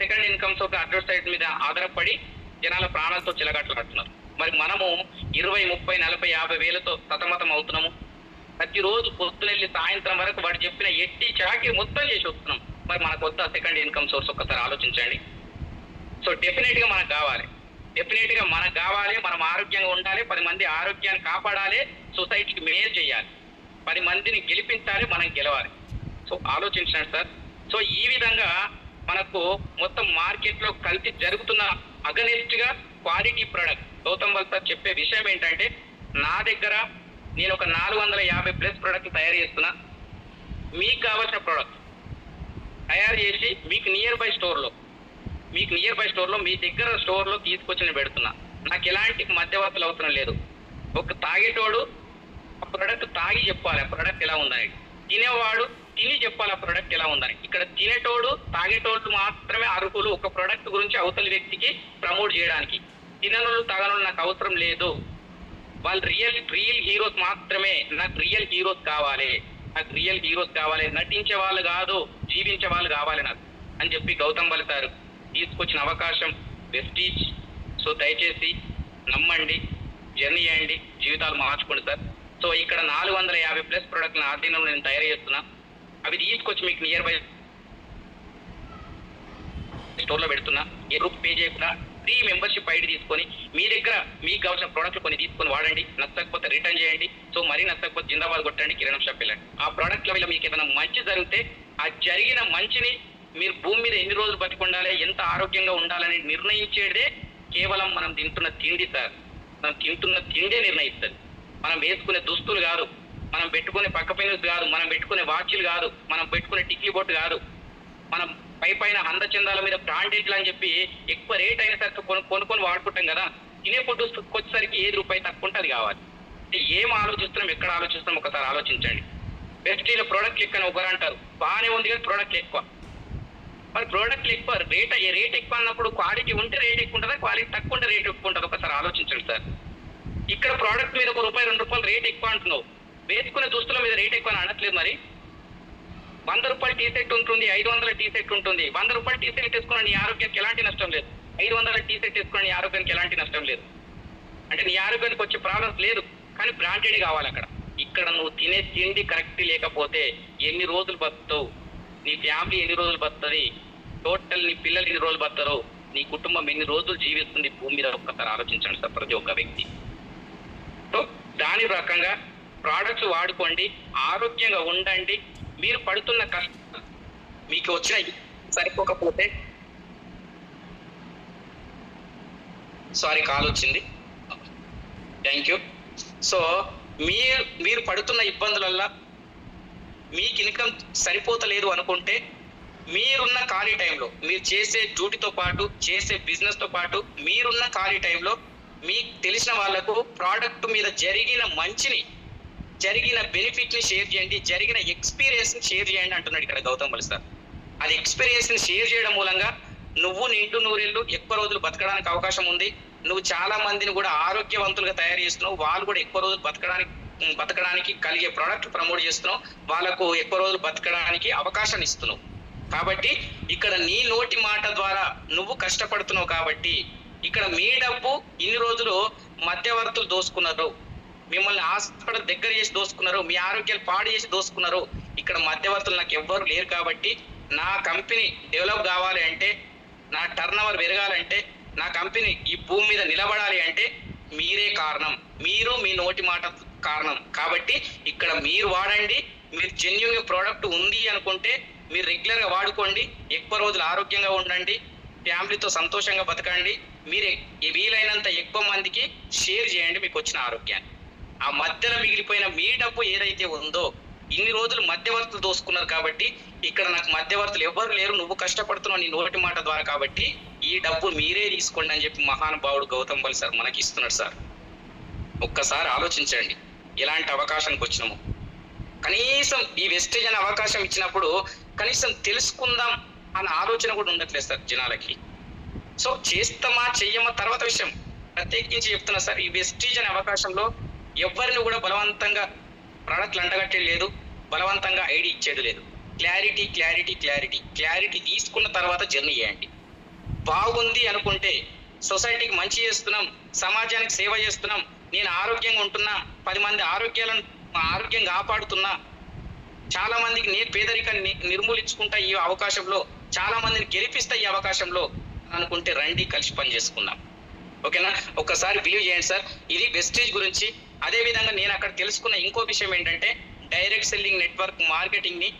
సెకండ్ ఇన్కమ్ సోర్స్ అడ్వర్టైజ్ మీద ఆధారపడి జనాల ప్రాణాలతో చిలగట్లాడుతున్నారు. మరి మనము 20, 30, 40, 50 వేలతో సతమతం అవుతున్నాము. ప్రతిరోజు పొద్దునెళ్ళి సాయంత్రం వరకు వాడు చెప్పిన ఎట్టి చాకి మొత్తం చేసి వస్తున్నాం. మరి మనకు వద్ద సెకండ్ ఇన్కమ్ సోర్స్ ఒక్కసారి ఆలోచించండి. సో డెఫినెట్ గా మనకు కావాలి, మనం ఆరోగ్యంగా ఉండాలి, 10 మంది ఆరోగ్యాన్ని కాపాడాలి, సొసైటీకి మేలు చేయాలి, 10 మందిని గెలిపించాలి, మనం గెలవాలి. సో ఆలోచించండి సార్. సో ఈ విధంగా మనకు మొత్తం మార్కెట్ లో కల్తీ జరుగుతున్న అగనెస్ట్ గా క్వాలిటీ ప్రొడక్ట్. గౌతమ్ బల్ సార్ చెప్పే విషయం ఏంటంటే, నా దగ్గర నేను ఒక 450+ ప్రొడక్ట్ తయారు చేస్తున్నా. మీకు కావాల్సిన ప్రొడక్ట్ తయారు చేసి మీకు నియర్ బై స్టోర్లో మీ దగ్గర స్టోర్లో తీసుకొచ్చి నేను పెడుతున్నా. నాకు ఎలాంటి మధ్యవర్తులు అవసరం లేదు. ఒక తాగేటోడు ఆ ప్రొడక్ట్ తాగి చెప్పాలి ఆ ప్రొడక్ట్ ఎలా ఉందని, తినేవాడు తిని చెప్పాలి ఆ ప్రొడక్ట్ ఎలా ఉందని. ఇక్కడ తినేటోడు తాగేటోడు మాత్రమే అర్హులు ఒక ప్రొడక్ట్ గురించి అవతలి వ్యక్తికి ప్రమోట్ చేయడానికి. తిననోళ్ళు తాగనోళ్ళు నాకు అవసరం లేదు. వాళ్ళు రియల్ హీరోస్ మాత్రమే. నాకు రియల్ హీరోస్ కావాలి, నటించే వాళ్ళు కాదు, జీవించే వాళ్ళు కావాలి నాకు అని చెప్పి గౌతమ్ బల్ సార్ తీసుకొచ్చిన అవకాశం వెస్టీజ్. సో దయచేసి నమ్మండి, జర్నీ చేయండి, జీవితాలు మార్చుకోండి సార్. సో ఇక్కడ 450+ ప్రొడక్ట్ ఆధీనంలో నేను తయారు చేస్తున్నా. అవి తీసుకొచ్చి మీకు నియర్ బై స్టోర్లో పెడుతున్నా, ఏ రూప్ పే చేయకుండా ఫ్రీ మెంబర్షిప్ ఐడి తీసుకొని మీ దగ్గర మీకు కావాల్సిన ప్రోడక్ట్లు కొన్ని తీసుకొని వాడండి. నచ్చకపోతే రిటర్న్ చేయండి. సో మరీ నచ్చకపోతే జిందాబాద్ కొట్టండి, కిరాణం షాప్ వెళ్ళండి. ఆ ప్రోడక్ట్ల వల్ల మీకు ఏదైనా మంచి జరిగితే ఆ జరిగిన మంచిని మీరు భూమి మీద ఎన్ని రోజులు బతికి ఉండాలి, ఎంత ఆరోగ్యంగా ఉండాలని నిర్ణయించేదే కేవలం మనం తింటున్న తిండి సార్. మనం తింటున్న తిండే నిర్ణయిస్తుంది. మనం వేసుకునే దుస్తులు కాదు, మనం పెట్టుకునే పక్క పెన్నులు కాదు, మనం పెట్టుకునే వాచ్లు కాదు, మనం పెట్టుకునే టిక్లీ బొట్టు కాదు, మనం పైన అందచందాల మీద బ్రాండెడ్లు అని చెప్పి ఎక్కువ రేట్ అయిన సరికి కొనుక్కొని వాడుకుంటాం కదా. తినే ఫుడ్ వచ్చేసరికి ఏది రూపాయి తక్కువ ఉంటే అది కావాలి. అంటే ఏం ఆలోచిస్తున్నాం, ఎక్కడ ఆలోచిస్తున్నాం ఒకసారి ఆలోచించండి. వెస్టీలో ప్రోడక్ట్లు ఎక్కువ ఒకరు అంటారు, బాగానే ఉంది కానీ ప్రోడక్ట్లు ఎక్కువ. మరి ప్రోడక్ట్లు ఎక్కువ, రేట్ ఎక్కువ అన్నప్పుడు క్వాలిటీ ఉంటే రేట్ ఎక్కువ ఉంటుందా, క్వాలిటీ తక్కువ ఉంటే రేట్ ఎక్కువ ఉంటుంది? ఒకసారి ఆలోచించండి సార్. ఇక్కడ ప్రోడక్ట్ మీద ₹1 ₹2 రేట్ ఎక్కువ అంటున్నావు, వేసుకునే దుస్తుల మీద రేట్ ఎక్కువ అని అనట్లేదు. మరి ₹100 టీ షర్ట్ ఉంటుంది, 500 టీ షర్ట్ ఉంటుంది. ₹100 టీ షర్ట్ వేసుకున్న నీ ఆరోగ్యానికి ఎలాంటి నష్టం లేదు, 500 టీ షర్ట్ వేసుకున్న నీ ఆరోగ్యానికి ఎలాంటి నష్టం లేదు. అంటే నీ ఆరోగ్యానికి వచ్చే ప్రాబ్లమ్స్ లేదు, కానీ బ్రాండెడ్ కావాలి అక్కడ. ఇక్కడ నువ్వు తినే తిండి కరెక్ట్ లేకపోతే ఎన్ని రోజులు బతుకుతావు, నీ ఫ్యామిలీ ఎన్ని రోజులు బతుకుతుంది, టోటల్ నీ పిల్లలు ఎన్ని రోజులు బతుకుతారు, నీ కుటుంబం ఎన్ని రోజులు జీవిస్తుంది భూమి మీద? ఒక్కసారి ఆలోచించండి సార్ ప్రతి ఒక్క వ్యక్తి. సో దాని రకంగా ప్రోడక్ట్స్ వాడుకోండి, ఆరోగ్యంగా ఉండండి. మీరు పడుతున్న కష్టం మీకు వచ్చిన సరిపోకపోతే, సారీ కాల్ వచ్చింది, థ్యాంక్ యూ. సో మీరు పడుతున్న ఇబ్బందులల్ల మీకు ఇన్కమ్ సరిపోతలేదు అనుకుంటే, మీరున్న ఖాళీ టైంలో మీరు చేసే డ్యూటీతో పాటు చేసే బిజినెస్తో పాటు మీరున్న ఖాళీ టైంలో మీకు తెలిసిన వాళ్లకు ప్రోడక్ట్ మీద జరిగిన మంచిని, జరిగిన బెనిఫిట్ని షేర్ చేయండి, జరిగిన ఎక్స్పీరియన్స్ని షేర్ చేయండి అంటున్నాడు ఇక్కడ గౌతమ్ బలి సార్. అది ఎక్స్పీరియన్స్ని షేర్ చేయడం మూలంగా నువ్వు నిండు నూరేళ్ళు ఎక్కువ రోజులు బతకడానికి అవకాశం ఉంది. నువ్వు చాలా మందిని కూడా ఆరోగ్యవంతులుగా తయారు చేస్తున్నావు, వాళ్ళు కూడా ఎక్కువ రోజులు బతకడానికి కలిగే ప్రోడక్ట్ ప్రమోట్ చేస్తున్నావు, వాళ్ళకు ఎక్కువ రోజులు బతకడానికి అవకాశాన్ని ఇస్తున్నావు. కాబట్టి ఇక్కడ నీ నోటి మాట ద్వారా నువ్వు కష్టపడుతున్నావు. కాబట్టి ఇక్కడ మీ డబ్బు ఇన్ని రోజులు మధ్యవర్తులు దోసుకున్నారు, మిమ్మల్ని హాస్పిటల్ దగ్గర చేసి దోసుకున్నారు, మీ ఆరోగ్యాలు పాడు చేసి దోసుకున్నారు. ఇక్కడ మధ్యవర్తులు నాకు ఎవ్వరు లేరు. కాబట్టి నా కంపెనీ డెవలప్ కావాలి అంటే, నా టర్న్ ఓవర్ పెరగాలంటే, నా కంపెనీ ఈ భూమి మీద నిలబడాలి అంటే మీరే కారణం, మీరు మీ నోటి మాట కారణం. కాబట్టి ఇక్కడ మీరు వాడండి. మీరు జెన్యూన్ ప్రోడక్ట్ ఉంది అనుకుంటే మీరు రెగ్యులర్గా వాడుకోండి, ఎక్కువ రోజులు ఆరోగ్యంగా ఉండండి, ఫ్యామిలీతో సంతోషంగా బతకండి. మీరు వీలైనంత ఎక్కువ మందికి షేర్ చేయండి మీకు వచ్చిన ఆరోగ్యాన్ని. ఆ మధ్యలో మిగిలిపోయిన మీ డబ్బు ఏదైతే ఉందో, ఇన్ని రోజులు మధ్యవర్తులు దోసుకున్నారు. కాబట్టి ఇక్కడ నాకు మధ్యవర్తులు ఎవరు లేరు, నువ్వు కష్టపడుతున్నావు నీ నోటి మాట ద్వారా. కాబట్టి ఈ డబ్బు మీరే తీసుకోండి అని చెప్పి మహానుభావుడు గౌతమ్ బలి సార్ మనకి ఇస్తున్నాడు సార్. ఒక్కసారి ఆలోచించండి ఎలాంటి అవకాశానికి వచ్చినాము. కనీసం ఈ వెస్టేజ్ అనే అవకాశం ఇచ్చినప్పుడు కనీసం తెలుసుకుందాం అన్న ఆలోచన కూడా ఉండట్లేదు సార్ జనాలకి. సో చేస్తామా చెయ్యమా తర్వాత విషయం, ప్రత్యేకించి చెప్తున్నా సార్, ఈ వెస్టేజ్ అనే అవకాశంలో ఎవరిని కూడా బలవంతంగా ప్రోడక్ట్లు అంటగట్టేది లేదు, బలవంతంగా ఐడి ఇచ్చేది లేదు. క్లారిటీ క్లారిటీ క్లారిటీ క్లారిటీ తీసుకున్న తర్వాత జర్నీ చేయండి. బాగుంది అనుకుంటే సొసైటీకి మంచి చేస్తున్నాం, సమాజానికి సేవ చేస్తున్నాం, నేను ఆరోగ్యంగా ఉంటున్నా, 10 మంది ఆరోగ్యంగా కాపాడుతున్నా, చాలా మందికి నేను పేదరికాన్ని నిర్మూలించుకుంటా ఈ అవకాశంలో, చాలా మందిని గెలిపిస్తా ఈ అవకాశంలో అనుకుంటే రండి కలిసి పని చేసుకుందాం. ఓకేనా? ఒక్కసారి బిలీవ్ చేయండి సార్. ఇది వెస్టేజ్ గురించి. అదే విధంగా నేను అక్కడ తెలుసుకున్న ఇంకో విషయం ఏంటంటే, డైరెక్ట్ సెల్లింగ్ నెట్వర్క్ మార్కెటింగ్ ని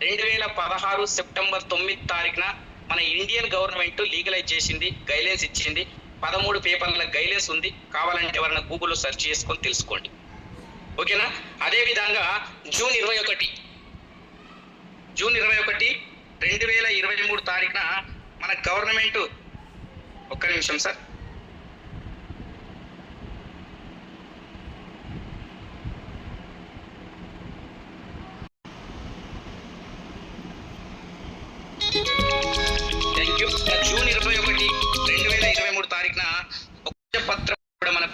2016 సెప్టెంబర్ 9 మన ఇండియన్ గవర్నమెంట్ లీగలైజ్ చేసింది, గైడ్లైన్స్ ఇచ్చింది. 13 పేపర్ల గైడ్లైన్స్ ఉంది, కావాలంటే ఎవరైనా గూగుల్లో సెర్చ్ చేసుకొని తెలుసుకోండి. ఓకేనా? అదే విధంగా జూన్ 21 2023 మన గవర్నమెంట్, ఒక్క నిమిషం సార్, థ్యాంక్ యూ. జూన్ 21, 2023 పత్రం కూడా మన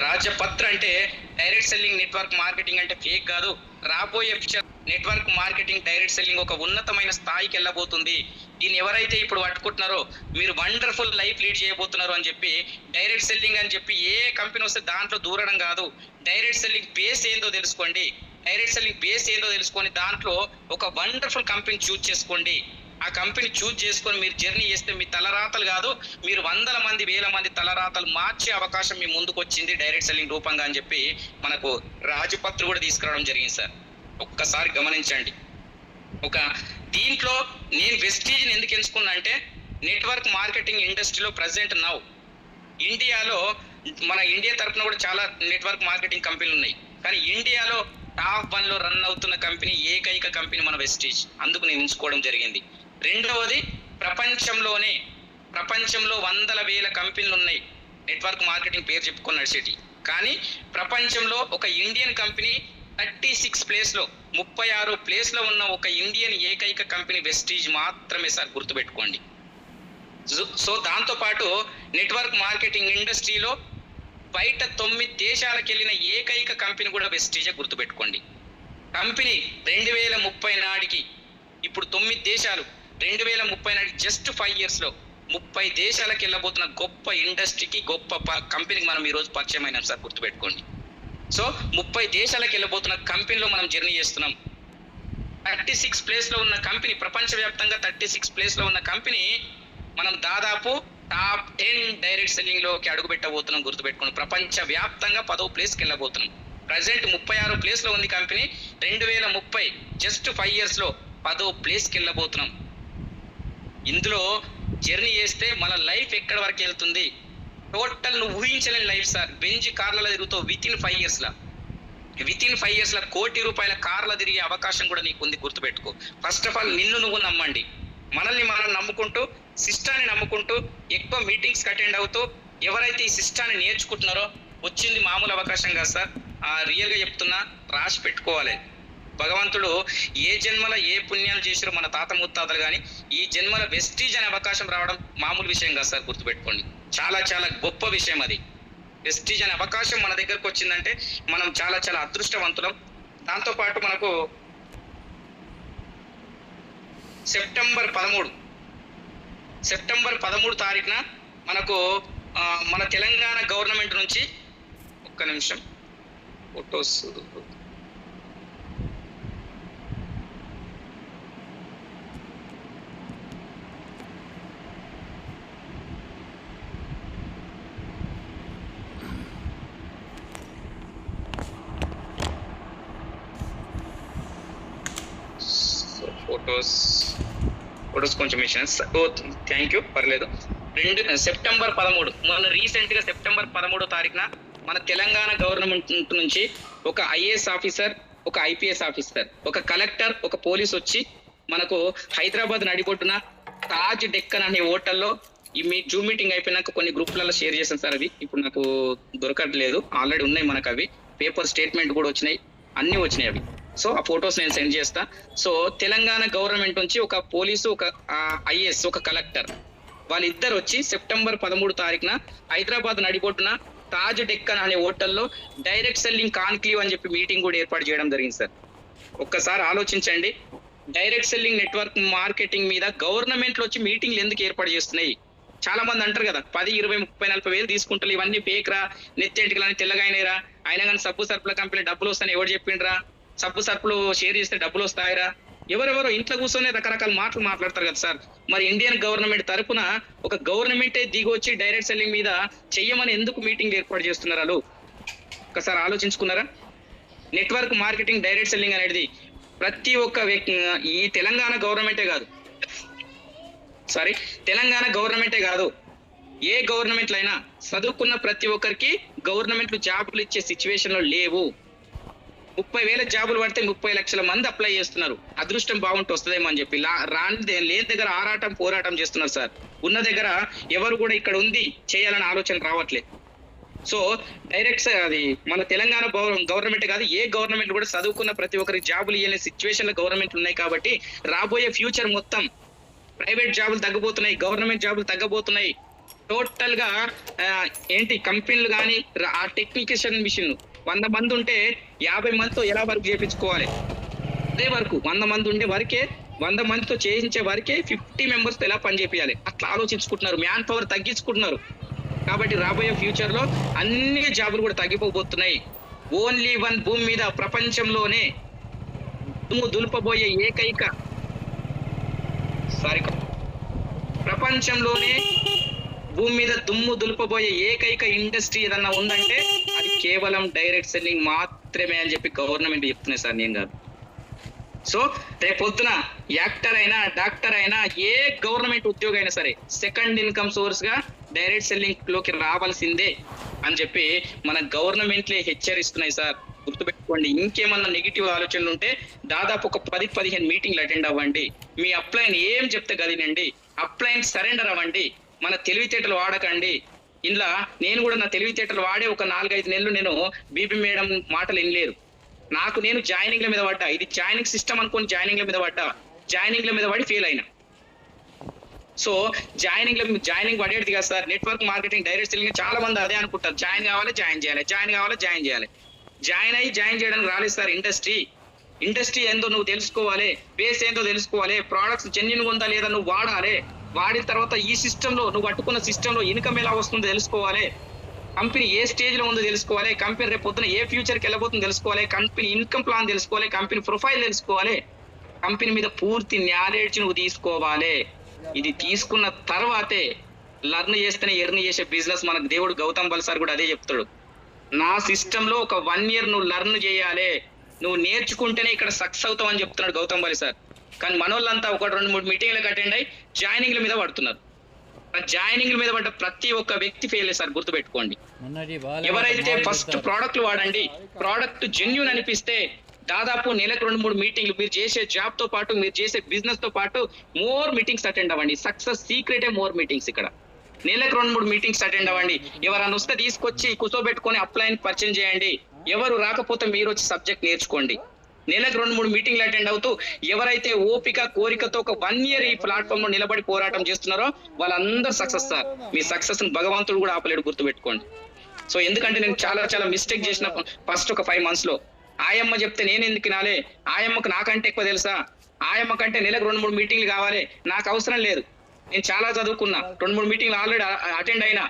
రాజ్యపత్ర అంటే డైరెక్ట్ సెల్లింగ్ నెట్వర్క్ మార్కెటింగ్ అంటే ఫేక్ కాదు. రాబోయే future network marketing direct selling ఒక ఉన్నతమైన స్థాయికి వెళ్ళబోతుంది. దీన్ని ఎవరైతే ఇప్పుడు పట్టుకుంటున్నారో మీరు వండర్ఫుల్ లైఫ్ లీడ్ చేయబోతున్నారు అని చెప్పి, డైరెక్ట్ సెల్లింగ్ అని చెప్పి ఏ కంపెనీ వస్తే దాంట్లో దూరడం కాదు. డైరెక్ట్ సెల్లింగ్ బేస్ ఏందో తెలుసుకోండి, డైరెక్ట్ సెల్లింగ్ బేస్ ఏందో తెలుసుకొని దాంట్లో ఒక వండర్ఫుల్ కంపెనీ చూజ్ చేసుకోండి. ఆ కంపెనీ చూజ్ చేసుకొని మీరు జర్నీ చేస్తే మీ తలరాతలు కాదు, మీరు వందల మంది వేల మంది తలరాతలు మార్చే అవకాశం మీ ముందుకు వచ్చింది డైరెక్ట్ సెల్లింగ్ రూపంగా అని చెప్పి మనకు రాజపత్రి కూడా తీసుకురావడం జరిగింది సార్. ఒక్కసారి గమనించండి. ఒక దీంట్లో నేను వెస్టీజ్ని ఎందుకు ఎంచుకున్నా అంటే నెట్వర్క్ మార్కెటింగ్ ఇండస్ట్రీలో ప్రజెంట్ నౌ ఇండియాలో మన ఇండియా తరఫున కూడా చాలా నెట్వర్క్ మార్కెటింగ్ కంపెనీలు ఉన్నాయి, కానీ ఇండియాలో టాప్ 1లో రన్ అవుతున్న కంపెనీ ఏకైక కంపెనీ మన వెస్టీజ్. అందుకు నేను ఎంచుకోవడం జరిగింది. రెండవది ప్రపంచంలో వందల వేల కంపెనీలు ఉన్నాయి నెట్వర్క్ మార్కెటింగ్ పేరు చెప్పుకొని నడిచేటి, కానీ ప్రపంచంలో ఒక ఇండియన్ కంపెనీ 36 ప్లేస్లో 36 ప్లేస్లో ఉన్న ఒక ఇండియన్ ఏకైక కంపెనీ వెస్టీజ్ మాత్రమే సార్, గుర్తుపెట్టుకోండి. సో దాంతోపాటు నెట్వర్క్ మార్కెటింగ్ ఇండస్ట్రీలో బయట 9 దేశాలకు వెళ్ళిన ఏకైక కంపెనీ కూడా వెస్టీజే, గుర్తుపెట్టుకోండి. కంపెనీ 2030 నాటికి ఇప్పుడు 9 దేశాలు, 2030 నాటికి జస్ట్ 5 yearsలో 30 దేశాలకు వెళ్ళబోతున్న గొప్ప ఇండస్ట్రీకి గొప్ప కంపెనీకి మనం ఈరోజు పరిచయం అయినాం సార్, గుర్తుపెట్టుకోండి. సో 30 దేశాలకు వెళ్ళబోతున్న కంపెనీలో మనం జర్నీ చేస్తున్నాం. 36 ప్లేస్లో ఉన్న కంపెనీ, ప్రపంచవ్యాప్తంగా 36 ప్లేస్లో ఉన్న కంపెనీ మనం దాదాపు టాప్ 10 డైరెక్ట్ సెల్లింగ్లోకి అడుగు పెట్టబోతున్నాం, గుర్తుపెట్టుకోండి. ప్రపంచ వ్యాప్తంగా 10వ ప్లేస్కి వెళ్ళబోతున్నాం. ప్రజెంట్ 36 ప్లేస్లో ఉంది కంపెనీ, 2030 జస్ట్ 5 yearsలో 10వ ప్లేస్కి వెళ్ళబోతున్నాం. ఇందులో జర్నీ చేస్తే మన లైఫ్ ఎక్కడి వరకు వెళ్తుంది, టోటల్ నువ్వు ఊహించలేని లైఫ్ సార్. బెంజ్ కార్లలో తిరుగుతావు వితిన్ 5 yearsలో, 1 కోటి రూపాయల కార్ల తిరిగే అవకాశం కూడా నీకు ఉంది, గుర్తుపెట్టుకో. ఫస్ట్ ఆఫ్ ఆల్ నిన్ను నువ్వు నమ్మండి. మనల్ని మనం నమ్ముకుంటూ, సిస్టాన్ని నమ్ముకుంటూ, ఎక్కువ మీటింగ్స్కి అటెండ్ అవుతూ ఎవరైతే ఈ సిస్టాన్ని నేర్చుకుంటున్నారో వచ్చింది మామూలు అవకాశం కాదు సార్. రియల్గా చెప్తున్నా, రాసి పెట్టుకోవాలి. భగవంతుడు ఏ జన్మలో ఏ పుణ్యాలు చేసారో మన తాత ముత్తాతలు, కానీ ఈ జన్మల వెస్టీజ్ అనే అవకాశం రావడం మామూలు విషయం కాదు సార్, గుర్తుపెట్టుకోండి. చాలా చాలా గొప్ప విషయం అది. వెస్టీజ్ అనే అవకాశం మన దగ్గరకు వచ్చిందంటే మనం చాలా చాలా అదృష్టవంతులం. దాంతోపాటు మనకు సెప్టెంబర్ 13 తారీఖున మనకు మన తెలంగాణ గవర్నమెంట్ నుంచి, ఒక్క నిమిషం ఫొటోస్, ఫొటోస్ కొంచెం మిషన్. థ్యాంక్ యూ, పర్లేదు. సెప్టెంబర్ 13 మొన్న రీసెంట్గా సెప్టెంబర్ 13 తారీఖున మన తెలంగాణ గవర్నమెంట్ నుంచి ఒక ఐఏఎస్ ఆఫీసర్, ఒక ఐపీఎస్ ఆఫీసర్, ఒక కలెక్టర్, ఒక పోలీస్ వచ్చి మనకు హైదరాబాద్ నడిబొడ్డున తాజ్ డెక్కన్ అనే హోటల్లో ఈ జూమ్ మీటింగ్ అయిపోయినాక కొన్ని గ్రూప్లలో షేర్ చేశాను సార్. అవి ఇప్పుడు నాకు దొరకట్లేదు, ఆల్రెడీ ఉన్నాయి మనకు. అవి పేపర్ స్టేట్మెంట్ కూడా వచ్చినాయి, అన్నీ వచ్చినాయి అవి. సో ఆ ఫొటోస్ నేను సెండ్ చేస్తా. సో తెలంగాణ గవర్నమెంట్ నుంచి ఒక పోలీసు, ఒక ఐఏఎస్, ఒక కలెక్టర్, వాళ్ళిద్దరు వచ్చి సెప్టెంబర్ 13 తారీఖున హైదరాబాద్ నడిబొడ్డున తాజ్ డెక్కన్ అనే హోటల్లో డైరెక్ట్ సెల్లింగ్ కాన్క్లేవ్ అని చెప్పి మీటింగ్ కూడా ఏర్పాటు చేయడం జరిగింది సార్. ఒక్కసారి ఆలోచించండి, డైరెక్ట్ సెల్లింగ్ నెట్వర్క్ మార్కెటింగ్ మీద గవర్నమెంట్లో వచ్చి మీటింగ్లు ఎందుకు ఏర్పాటు చేస్తున్నాయి? చాలా మంది అంటారు కదా 10, 20, 30, 40 వేలు తీసుకుంటారు, ఇవన్నీ ఫేక్ రా, నెత్తెంటికలని తెల్లగాయనరా, అయినా కానీ సబ్బు సరుపుల కంపెనీ డబ్బులు వస్తాయని ఎవరు చెప్పిండ్రా, సబ్బు సరుపులు షేర్ చేస్తే డబ్బులు వస్తాయిరా, ఎవరెవరో ఇంట్లో కూర్చొని రకరకాల మాటలు మాట్లాడతారు కదా సార్. మరి ఇండియన్ గవర్నమెంట్ తరఫున ఒక గవర్నమెంటే దిగి వచ్చి డైరెక్ట్ సెల్లింగ్ మీద చెయ్యమని ఎందుకు మీటింగ్ ఏర్పాటు చేస్తున్నారు? వాళ్ళు ఒకసారి ఆలోచించుకున్నారా? నెట్వర్క్ మార్కెటింగ్ డైరెక్ట్ సెల్లింగ్ అనేది ప్రతి ఒక్క వ్యక్తి, ఈ తెలంగాణ గవర్నమెంటే కాదు, ఏ గవర్నమెంట్లు అయినా చదువుకున్న ప్రతి ఒక్కరికి గవర్నమెంట్లు జాబులు ఇచ్చే సిచ్యువేషన్లో లేవు. 30,000 జాబులు పడితే 30 లక్షల మంది అప్లై చేస్తున్నారు. అదృష్టం బాగుంటే వస్తుందేమో అని చెప్పి లేని దగ్గర పోరాటం చేస్తున్నారు సార్. ఉన్న దగ్గర ఎవరు కూడా ఇక్కడ ఉంది చేయాలని ఆలోచన రావట్లేదు. సో డైరెక్ట్ అది మన తెలంగాణ గవర్నమెంట్ కాదు, ఏ గవర్నమెంట్ కూడా చదువుకున్న ప్రతి ఒక్కరికి జాబులు ఇవ్వలేని సిచ్యువేషన్లో గవర్నమెంట్లు ఉన్నాయి. కాబట్టి రాబోయే ఫ్యూచర్ మొత్తం ప్రైవేట్ జాబులు తగ్గబోతున్నాయి, గవర్నమెంట్ జాబులు తగ్గబోతున్నాయి. టోటల్ గా కంపెనీలు కానీ ఆ టెక్నికల్ మిషన్ 100 మంది ఉంటే 50 మందితో ఎలా వర్క్ చేయించుకోవాలి, అదే వర్క్ 100 మంది ఉండే వరకే 100 మందితో చేయించే వరకే 50 మెంబర్స్తో ఎలా పని చేయాలి అట్లా ఆలోచించుకుంటున్నారు, మ్యాన్ పవర్ తగ్గించుకుంటున్నారు. కాబట్టి రాబోయే ఫ్యూచర్ లో అన్ని జాబులు కూడా తగ్గిపోబోతున్నాయి. ఓన్లీ వన్ భూమి మీద ప్రపంచంలోనే దులిపబోయే ఏకైక సారీ, ప్రపంచంలోనే భూమి మీద దుమ్ము దులుపబోయే ఏకైక ఇండస్ట్రీ ఏదన్నా ఉందంటే అది కేవలం డైరెక్ట్ సెల్లింగ్ మాత్రమే అని చెప్పి గవర్నమెంట్ చెప్తున్నాయి సార్, నేను కాదు. సో రేపొద్దున యాక్టర్ అయినా డాక్టర్ అయినా ఏ గవర్నమెంట్ ఉద్యోగం అయినా సరే సెకండ్ ఇన్కమ్ సోర్స్ గా డైరెక్ట్ సెల్లింగ్ లోకి రావాల్సిందే అని చెప్పి మన గవర్నమెంట్లే హెచ్చరిస్తున్నాయి సార్. గుర్తుపెట్టుకోండి. ఇంకేమన్నా నెగిటివ్ ఆలోచనలు ఉంటే దాదాపు ఒక 10-15 మీటింగ్లు అటెండ్ అవ్వండి. మీ అప్లైన్ ఏం చెప్తే గదినండి, అప్లైన్ సరెండర్ అవ్వండి. మన తెలివితేటలు వాడకండి. ఇలా నేను కూడా నా తెలివితేటలు వాడే ఒక 4-5 నెలలు నేను బీబీ మేడం మాటలు వినలేదు. నాకు నేను జాయినింగ్ల మీద పడ్డా. ఇది జాయినింగ్ సిస్టమ్ అనుకోని జాయినింగ్ల మీద పడ్డా. జాయినింగ్ల మీద పడి ఫెయిల్ అయినా. సో జాయినింగ్ పడేది కదా sir. Network marketing direct selling చాలా మంది అదే అనుకుంటారు, జాయిన్ కావాలి జాయిన్ చేయాలి, జాయిన్ కావాలి జాయిన్ చేయాలి. జాయిన్ చేయడానికి రాలేదు సార్. ఇండస్ట్రీ ఏందో నువ్వు తెలుసుకోవాలి, బేస్ ఏందో తెలుసుకోవాలి, ప్రోడక్ట్స్ జెన్యున్ ఉందా లేదా నువ్వు వాడాలి. వాడిన తర్వాత ఈ సిస్టంలో నువ్వు పట్టుకున్న సిస్టంలో ఇన్కమ్ ఎలా వస్తుందో తెలుసుకోవాలి, కంపెనీ ఏ స్టేజ్ లో ఉందో తెలుసుకోవాలి, కంపెనీ రేపు పొద్దున ఏ ఫ్యూచర్కి వెళ్ళబోతుందో తెలుసుకోవాలి, కంపెనీ ఇన్కమ్ ప్లాన్ తెలుసుకోవాలి, కంపెనీ ప్రొఫైల్ తెలుసుకోవాలి, కంపెనీ మీద పూర్తి నాలెడ్జ్ నువ్వు తీసుకోవాలి. ఇది తీసుకున్న తర్వాతే లర్న్ చేస్తేనే ఎర్న్ చేసే బిజినెస్. మనకు దేవుడు గౌతమ్ బల్ సార్ కూడా అదే చెప్తాడు. నా సిస్టమ్ లో ఒక 1 year నువ్వు లర్న్ చేయాలి, నువ్వు నేర్చుకుంటేనే ఇక్కడ సక్సెస్ అవుతావు అని చెప్తున్నాడు గౌతమ్ బలి సార్. కానీ మనోళ్ళంతా 1-2-3 మీటింగ్లకు అటెండ్ అయ్యి జాయినింగ్ల మీద పడుతున్నారు. జాయినింగ్ల మీద పడ్డ ప్రతి ఒక్క వ్యక్తి ఫెయిల్ సార్, గుర్తుపెట్టుకోండి. ఎవరైతే ఫస్ట్ ప్రోడక్ట్లు వాడండి, ప్రోడక్ట్ జెన్యూన్ అనిపిస్తే దాదాపు నెలకు 2-3 మీటింగ్లు మీరు చేసే జాబ్ తో పాటు మీరు చేసే బిజినెస్ తో పాటు మోర్ మీటింగ్స్ అటెండ్ అవ్వండి. సక్సెస్ సీక్రెటే మోర్ మీటింగ్స్. ఇక్కడ నెలకు 2-3 మీటింగ్స్ అటెండ్ అవ్వండి. ఎవరన్నా వస్తే తీసుకొచ్చి కూర్చోబెట్టుకొని అప్లైన్ పరిచయం చేయండి. ఎవరు రాకపోతే మీరు వచ్చి సబ్జెక్ట్ నేర్చుకోండి. నెలకు 2-3 మీటింగ్లు అటెండ్ అవుతూ ఎవరైతే ఓపిక కోరికతో ఒక 1 year ఈ ప్లాట్ఫామ్ లో నిలబడి పోరాటం చేస్తున్నారో వాళ్ళందరూ సక్సెస్ సార్. మీ సక్సెస్ ని భగవంతుడు కూడా ఆపలేడు, గుర్తుపెట్టుకోండి. సో ఎందుకంటే నేను చాలా మిస్టేక్ చేసిన ఫస్ట్ ఒక 5 months లో. ఆయమ్మ చెప్తే నేను ఎందుకు వినాలి, ఆయమ్మకు నాకంటే ఎక్కువ తెలుసా, ఆయమ్మ కంటే నెలకు 2-3 మీటింగ్లు కావాలి, నాకు అవసరం లేదు. నేను చాలా చదువుకున్నా, 2-3 మీటింగ్లు ఆల్రెడీ అటెండ్ అయినా.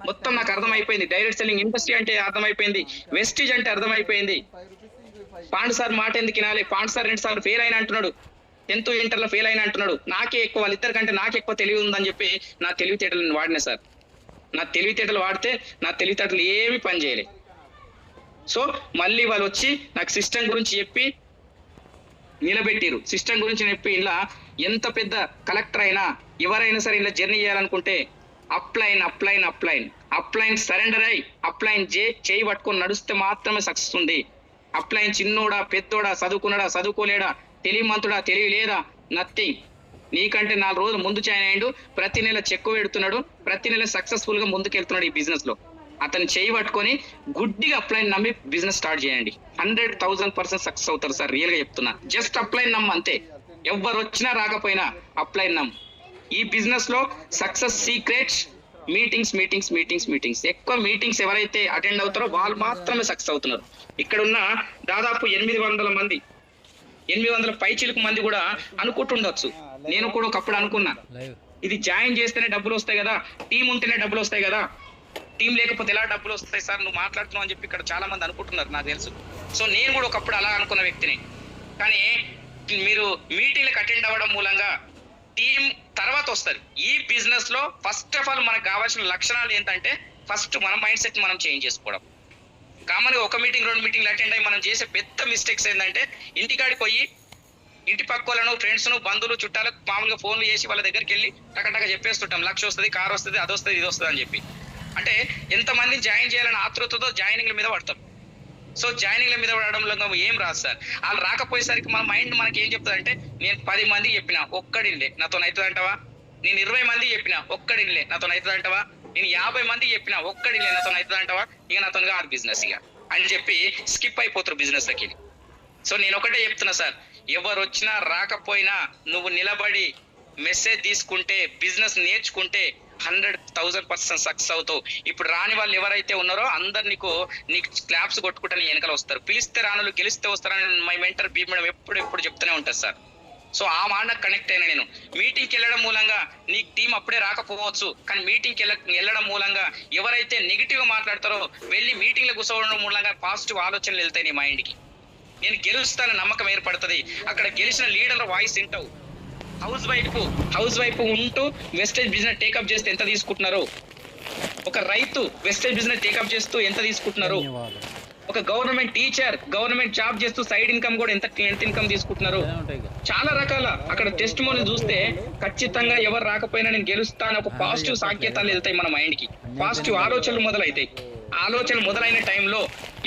మొత్తం నాకు అర్థమైపోయింది. డైరెక్ట్ సెల్లింగ్ ఇండస్ట్రీ అంటే అర్థమైపోయింది, వెస్టీజ్ అంటే అర్థమైపోయింది. పాండు సార్ మాట ఎందుకు వినాలి, పాండు సార్ 2 సార్లు ఫెయిల్ అయినా అంటున్నాడు, 10th ఇంటర్ లో ఫెయిల్ అయినా అంటున్నాడు. నాకే ఎక్కువ, వాళ్ళిద్దరి కంటే నాకు ఎక్కువ తెలివి ఉందని చెప్పి నా తెలివితేటలను వాడినా సార్. నా తెలివితేటలు వాడితే నా తెలివితేటలు ఏమి పని చేయలే. సో మళ్ళీ వాళ్ళు వచ్చి నాకు సిస్టమ్ గురించి చెప్పి నిలబెట్టిరు. సిస్టమ్ గురించి చెప్పి ఇలా ఎంత పెద్ద కలెక్టర్ అయినా ఎవరైనా సరే ఇలా జర్నీ చేయాలనుకుంటే అప్లైన్ సరెండర్ అయి అప్లైన్ చేయి పట్టుకొని నడిస్తే మాత్రమే సక్సెస్ ఉంది. అప్లైన్ చిన్నోడా పెద్దోడా, చదువుకున్నాడా చదువుకోలేడా, తెలివిమంతుడా తెలివి లేదా, నథింగ్. నీకంటే 4 రోజులు ముందు జాయిన్ అయ్యిండు, ప్రతి నెల చెక్కు పెడుతున్నాడు, ప్రతి నెల సక్సెస్ఫుల్ గా ముందుకెళ్తున్నాడు ఈ బిజినెస్ లో. అతను చేయి పట్టుకొని గుడ్డిగా అప్లైన్ నమ్మి బిజినెస్ స్టార్ట్ చేయండి. 100,000% సక్సెస్ అవుతారు సార్. రియల్ గా చెప్తున్నా. జస్ట్ అప్లైన్ నమ్ము అంతే. ఎవరు వచ్చినా రాకపోయినా అప్లైన్ నమ్ము. ఈ బిజినెస్ లో సక్సెస్ సీక్రెట్స్ మీటింగ్స్. ఎక్కువ మీటింగ్స్ ఎవరైతే అటెండ్ అవుతారో వాళ్ళు మాత్రమే సక్సెస్ అవుతున్నారు. ఇక్కడ ఉన్న దాదాపు 800 మంది, 800 పైచిలకు మంది కూడా అనుకుంటుండొచ్చు. నేను కూడా ఒకప్పుడు అనుకున్నా, ఇది జాయిన్ చేస్తేనే డబ్బులు వస్తాయి కదా, టీం ఉంటేనే డబ్బులు వస్తాయి కదా, టీం లేకపోతే ఎలా డబ్బులు వస్తాయి సార్, నువ్వు మాట్లాడుతున్నావు అని చెప్పి ఇక్కడ చాలా మంది అనుకుంటున్నారు, నాకు తెలుసు. సో నేను కూడా ఒకప్పుడు అలా అనుకున్న వ్యక్తిని. కానీ మీరు మీటింగ్లకు అటెండ్ అవ్వడం మూలంగా టీం తర్వాత వస్తుంది. ఈ బిజినెస్ లో ఫస్ట్ ఆఫ్ ఆల్ మనకు కావాల్సిన లక్షణాలు ఏంటంటే ఫస్ట్ మన మైండ్ సెట్ మనం చేంజ్ చేసుకోవడం. కామన్ గా 1 మీటింగ్ 2 మీటింగ్లు అటెండ్ అయ్యి మనం చేసే పెద్ద మిస్టేక్స్ ఏంటంటే ఇంటికాడికి పోయి ఇంటి పక్క వాళ్ళను, ఫ్రెండ్స్ ను, బంధువులు, చుట్టాలకు మామూలుగా ఫోన్లు చేసి వాళ్ళ దగ్గరికి వెళ్ళి టకటక చెప్పేస్తుంటాం, 1,00,000 వస్తుంది, కార్ వస్తుంది, అది వస్తుంది, ఇది వస్తుంది అని చెప్పి. అంటే ఎంతమందిని జాయిన్ చేయాలని ఆతృతతో జాయినింగ్ల మీద పడతాం. సో జాయినింగ్ల మీద పడడంలో ఏం రాదు సార్. వాళ్ళు రాకపోయేసరికి మన మైండ్ మనకి ఏం చెప్తుంది అంటే, నేను 10 మందికి చెప్పినా ఒక్కడిలే నాతో అవుతుంది అంటావా, నేను 20 మందికి చెప్పినా ఒక్కడిలే నాతో అవుతుంది అంటావా, నేను 50 మందికి చెప్పినా ఒక్కడిలే నాతో అవుతుంది అంటావా, ఇక నాతో కాదు బిజినెస్ ఇక అని చెప్పి స్కిప్ అయిపోతారు బిజినెస్ లకి. సో నేను ఒకటే చెప్తున్నా సార్, ఎవరు వచ్చినా రాకపోయినా నువ్వు నిలబడి మెసేజ్ తీసుకుంటే, బిజినెస్ నేర్చుకుంటే 100,000% సక్సెస్ అవుతావు. ఇప్పుడు రాని వాళ్ళు ఎవరైతే ఉన్నారో అందరు నీకు క్లాప్స్ కొట్టుకుంటా నీ వెనకాల వస్తారు. పిలిస్తే రానులు గెలిస్తే వస్తారని మై మెంటర్ బీ మేడం ఎప్పుడు చెప్తూనే ఉంటుంది సార్. సో ఆ మాట కనెక్ట్ అయినా నేను. మీటింగ్కి వెళ్ళడం మూలంగా నీకు టీం అప్పుడే రాకపోవచ్చు, కానీ మీటింగ్కి వెళ్ళడం మూలంగా ఎవరైతే నెగిటివ్ గా మాట్లాడతారో వెళ్ళి మీటింగ్లో కూర్చోవడం మూలంగా పాజిటివ్ ఆలోచనలు వెళ్తాయి నీ మైండ్కి. నేను గెలుస్తాన నమ్మకం ఏర్పడుతుంది. అక్కడ గెలిచిన లీడర్ వాయిస్ వింటావు. హౌస్ వైఫ్ ఉంటూ వెస్టేజ్ బిజినెస్ టేకప్ చేస్తే ఎంత తీసుకుంటున్నారు? ఒక రైతు వెస్టేజ్ బిజినెస్ టేకప్ చేస్తూ ఎంత తీసుకుంటున్నారు? ఒక గవర్నమెంట్ టీచర్ గవర్నమెంట్ జాబ్ చేస్తూ సైడ్ ఇన్కమ్ కూడా ఎంత ఇన్కమ్ తీసుకుంటున్నారు? చాలా రకాల అక్కడ టెస్ట్ మోని చూస్తే ఖచ్చితంగా ఎవరు రాకపోయినా నేను గెలుస్తాను ఒక పాజిటివ్ సంకేతాలు వెళ్తాయి మన మైండ్ కి, పాజిటివ్ ఆలోచనలు మొదలైతాయి. ఆలోచనలు మొదలైన టైంలో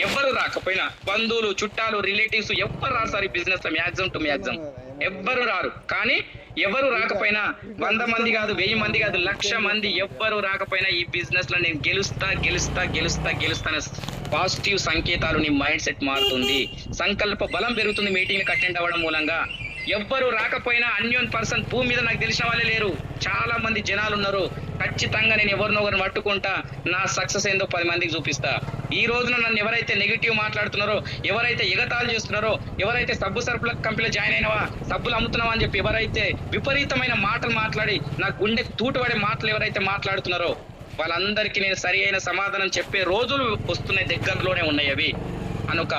ఎవరు రాకపోయినా బంధువులు చుట్టాలు రిలేటివ్స్ ఎవరు రారు సార్ ఈ బిజినెస్ లో మ్యాక్సిమం టు మ్యాక్సిమం ఎవ్వరు రారు. కానీ ఎవరు రాకపోయినా 100 మంది కాదు 1000 మంది కాదు 1,00,000 మంది ఎవ్వరు రాకపోయినా ఈ బిజినెస్ లో నేను గెలుస్తా పాజిటివ్ సంకేతాలు నీ మైండ్ సెట్ మారుతుంది, సంకల్ప బలం పెరుగుతుంది. మీటింగ్ అటెండ్ అవ్వడం మూలంగా ఎవ్వరు రాకపోయినా అన్యోన్ పర్సన్ భూమి మీద నాకు తెలిసిన వాళ్ళే లేరు, చాలా మంది జనాలు ఉన్నారు. ఖచ్చితంగా నేను ఎవరినొకరిని పట్టుకుంటా, నా సక్సెస్ ఏందో 10 మందికి చూపిస్తా. ఈ రోజున నన్ను ఎవరైతే నెగిటివ్ మాట్లాడుతున్నారో, ఎవరైతే ఎగతాళి చేస్తున్నారో, ఎవరైతే సబ్బుల కంపెనీలో జాయిన్ అయినవా, సబ్బులు అమ్ముతున్నావా అని చెప్పి ఎవరైతే విపరీతమైన మాటలు మాట్లాడి నా గుండె తూటుపడే మాటలు ఎవరైతే మాట్లాడుతున్నారో వాళ్ళందరికీ నేను సరి అయిన సమాధానం చెప్పే రోజులు వస్తున్నాయి, దగ్గరలోనే ఉన్నాయి అవి అని ఒక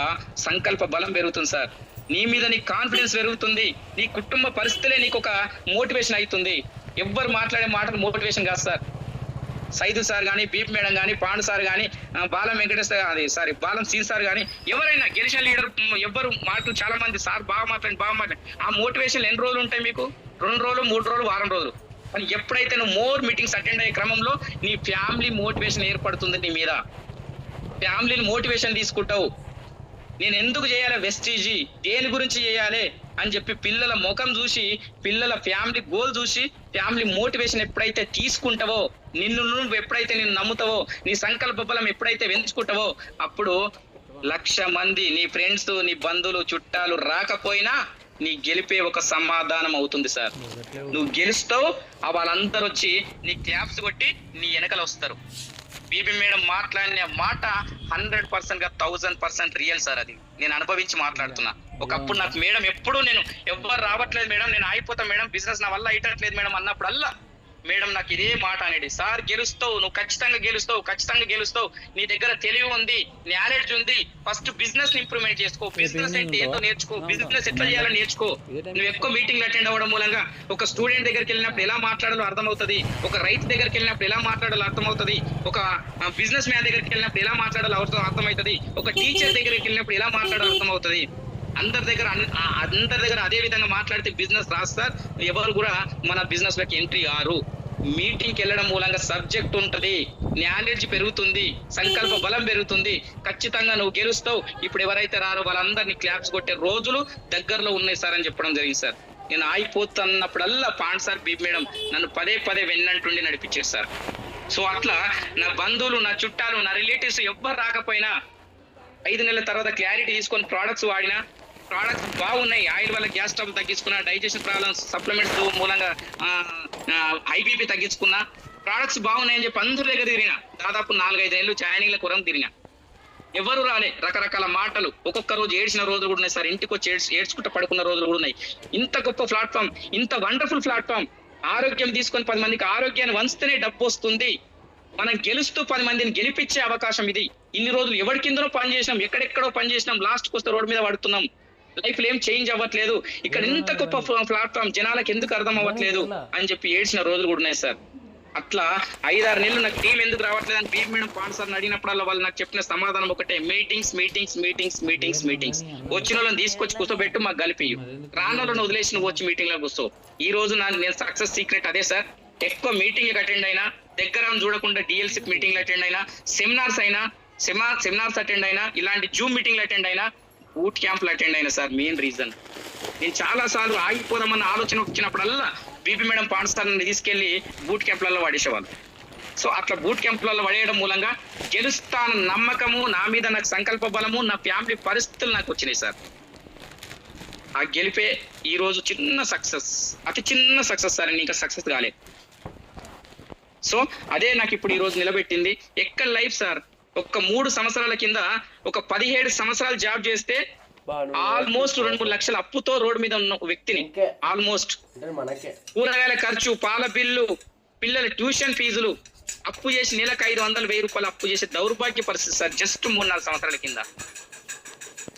సంకల్ప బలం పెరుగుతుంది సార్. నీ మీద నీ కాన్ఫిడెన్స్ పెరుగుతుంది, నీ కుటుంబ పరిస్థితులే నీకు ఒక మోటివేషన్ అవుతుంది. ఎవ్వరు మాట్లాడే మాటలు మోటివేషన్ కాదు సార్. సైదు సార్ కానీ, బీప్ మేడం కానీ, పాండు సార్ కానీ, బాలం వెంకటేశ్వర బాలం సీన్ సార్ కానీ, ఎవరైనా గెలిచిన లీడర్ ఎవ్వరు మాటలు చాలా మంది సార్ బాగా మాట్లాడి ఆ మోటివేషన్ ఎన్ని రోజులు ఉంటాయి మీకు? 2 రోజులు 3 రోజులు వారం రోజులు. కానీ ఎప్పుడైతే నువ్వు మోర్ మీటింగ్స్ అటెండ్ అయ్యే క్రమంలో నీ ఫ్యామిలీ మోటివేషన్ ఏర్పడుతుంది, నీ మీద ఫ్యామిలీని మోటివేషన్ తీసుకుంటావు. నేను ఎందుకు చేయాలి వెస్టీజీ, దేని గురించి చేయాలి అని చెప్పి పిల్లల ముఖం చూసి, పిల్లల ఫ్యామిలీ గోల్ చూసి, ఫ్యామిలీ మోటివేషన్ ఎప్పుడైతే తీసుకుంటావో, నువ్వు ఎప్పుడైతే నేను నమ్ముతావో, నీ సంకల్ప బలం ఎప్పుడైతే పెంచుకుంటావో, అప్పుడు 1,00,000 మంది నీ ఫ్రెండ్స్ నీ బంధువులు చుట్టాలు రాకపోయినా నీ గెలిపే ఒక సమాధానం అవుతుంది సార్. నువ్వు గెలుస్తావు, వాళ్ళందరూ వచ్చి నీ క్లాప్స్ కొట్టి నీ వెనకలు వస్తారు. బీబీ మేడం మాట్లాడిన మాట 100% గా 1000% రియల్ సార్. అది నేను అనుభవించి మాట్లాడుతున్నా. ఒకప్పుడు నాకు మేడం ఎప్పుడు నేను ఎవ్వరు రావట్లేదు మేడం, నేను ఆగిపోతా మేడం, బిజినెస్ నా వల్ల అయ్యట్లేదు మేడం అన్నప్పుడల్లా మేడం నాకు ఇదే మాట అనేది, సార్ గెలుస్తావు, నువ్వు ఖచ్చితంగా గెలుస్తావు, నీ దగ్గర తెలివి ఉంది, నాలెడ్జ్ ఉంది, ఫస్ట్ బిజినెస్ ని ఇంప్రూవ్మెంట్ చేసుకో, బిజినెస్ అంటే ఏంటో నేర్చుకో, బిజినెస్ ఎట్లా చేయాలో నేర్చుకో. నువ్వు ఎక్కువ మీటింగ్లు అటెండ్ అవ్వడం మూలంగా ఒక స్టూడెంట్ దగ్గరికి వెళ్ళినప్పుడు ఎలా మాట్లాడాలో అర్థమవుతుంది, ఒక రైతు దగ్గరికి వెళ్ళినప్పుడు ఎలా మాట్లాడాలో అర్థమవుతుంది, ఒక బిజినెస్ మ్యాన్ దగ్గరికి వెళ్ళినప్పుడు ఎలా మాట్లాడాలో అర్థమవుతుంది, ఒక టీచర్ దగ్గరికి వెళ్ళినప్పుడు ఎలా మాట్లాడాలో అర్థమవుతుంది. అందరి దగ్గర అదే విధంగా మాట్లాడితే బిజినెస్ రాదు సార్. ఎవరు కూడా మన బిజినెస్ లోకి ఎంట్రీ కారు. మీటింగ్కి వెళ్ళడం మూలంగా సబ్జెక్ట్ ఉంటది, నాలెడ్జ్ పెరుగుతుంది, సంకల్ప బలం పెరుగుతుంది. ఖచ్చితంగా నువ్వు గెలుస్తావు. ఇప్పుడు ఎవరైతే రారో వాళ్ళందరినీ క్లాప్స్ కొట్టే రోజులు దగ్గరలో ఉన్నాయి సార్ అని చెప్పడం జరిగింది సార్. నేను ఆగిపోతున్నప్పుడల్లా పాండ్ సార్, బీబీ మేడం నన్ను పదే వెన్నంటుండి నడిపించారు సార్. సో అట్లా నా బంధువులు, నా చుట్టాలు, నా రిలేటివ్స్ ఎవ్వరు రాకపోయినా 5 నెలల తర్వాత క్లారిటీ తీసుకొని ప్రోడక్ట్స్ వాడినా, ప్రోడక్ట్స్ బాగున్నాయి, ఆయిల్ వల్ల గ్యాస్ ట్రబుల్ తగ్గించుకున్నా, డైజెషన్ ప్రాబ్లమ్స్ సప్లిమెంట్స్ మూలంగా ఐబీపీ తగ్గించుకున్నా, ప్రోడక్ట్స్ బాగున్నాయని చెప్పి అందరి దగ్గర తిరిగిన, దాదాపు 4-5 నెలలు చైనీల కురం తిరిగిన, ఎవరు రాలే. రకరకాల మాటలు, ఒక్కొక్క రోజు ఏడ్చిన రోజులు కూడా ఉన్నాయి సార్, ఇంటికి వచ్చి ఏడ్చుకుంటూ పడుకున్న రోజులు కూడా ఉన్నాయి. ఇంత గొప్ప ప్లాట్ఫామ్, ఇంత వండర్ఫుల్ ప్లాట్ఫామ్, ఆరోగ్యం తీసుకొని 10 మందికి ఆరోగ్యాన్ని వంచితేనే డబ్బు వస్తుంది. మనం గెలుస్తూ 10 మందిని గెలిపించే అవకాశం ఇది. ఇన్ని రోజులు ఎవరి కిందనో పని చేసినాం, ఎక్కడెక్కడో పని చేసినాం, లాస్ట్కి వస్తే రోడ్డు మీద పడుతున్నాం, లైఫ్ లో ఏం చేంజ్ అవ్వట్లేదు. ఇక్కడ ఇంత గొప్ప ప్లాట్ఫామ్ జనాలకు ఎందుకు అర్థం అవ్వట్లేదు అని చెప్పి ఏడ్చిన రోజులు కూడా ఉన్నాయి సార్. అట్లా 5-6 నెలలు నాకు టీం ఎందుకు రావట్లేదు అని బీబీ మేడం పాండ్ సార్ అడిగినప్పుడల్లా వాళ్ళు నాకు చెప్పిన సమాధానం ఒకటే, మీటింగ్స్. వచ్చిన వాళ్ళని తీసుకొచ్చి కూర్చోబెట్టు, మాకు కలిపి రాని వాళ్ళని వదిలేసి నువ్వు వచ్చి మీటింగ్ లో కూర్చో. ఈ రోజు నేను సక్సెస్ సీక్రెట్ అదే సార్. ఎక్కువ మీటింగ్ అటెండ్ అయినా, దగ్గర చూడకుండా డిఎల్సి మీటింగ్లు అటెండ్ అయినా, సెమినార్స్ అటెండ్ అయినా, ఇలాంటి జూమ్ మీటింగ్లు అటెండ్ అయినా, బూట్ క్యాంప్లు అటెండ్ అయినా సార్. మెయిన్ రీజన్ నేను చాలా సార్లు ఆగిపోదామన్న ఆలోచన వచ్చినప్పుడల్లా బీబీ మేడం పాండ్ సార్ తీసుకెళ్లి బూట్ క్యాంప్లలో వాడేసేవాళ్ళు. సో అట్లా బూట్ క్యాంప్లలో పడేయడం మూలంగా గెలుస్తాను నమ్మకము, నా మీద నాకు సంకల్ప బలము, నా ఫ్యామిలీ పరిస్థితులు నాకు వచ్చినాయి సార్. ఆ గెలిపే ఈ రోజు చిన్న సక్సెస్, అతి చిన్న సక్సెస్ సార్, ఇంకా సక్సెస్ కాలేదు. సో అదే నాకు ఇప్పుడు ఈ రోజు నిలబెట్టింది. ఎక్కడ లైఫ్ సార్, ఒక 3 సంవత్సరాల కింద ఒక 17 సంవత్సరాలు జాబ్ చేస్తే ఆల్మోస్ట్ 2-3 లక్షల అప్పుతో రోడ్డు మీద ఉన్న వ్యక్తిని, ఆల్మోస్ట్ కూరగాయల ఖర్చు, పాల బిల్లు, పిల్లల ట్యూషన్ ఫీజులు అప్పు చేసి నెలకు 500-1000 రూపాయలు అప్పు చేసే దౌర్భాగ్య పరిస్థితి సార్, జస్ట్ 3-4 సంవత్సరాల కింద.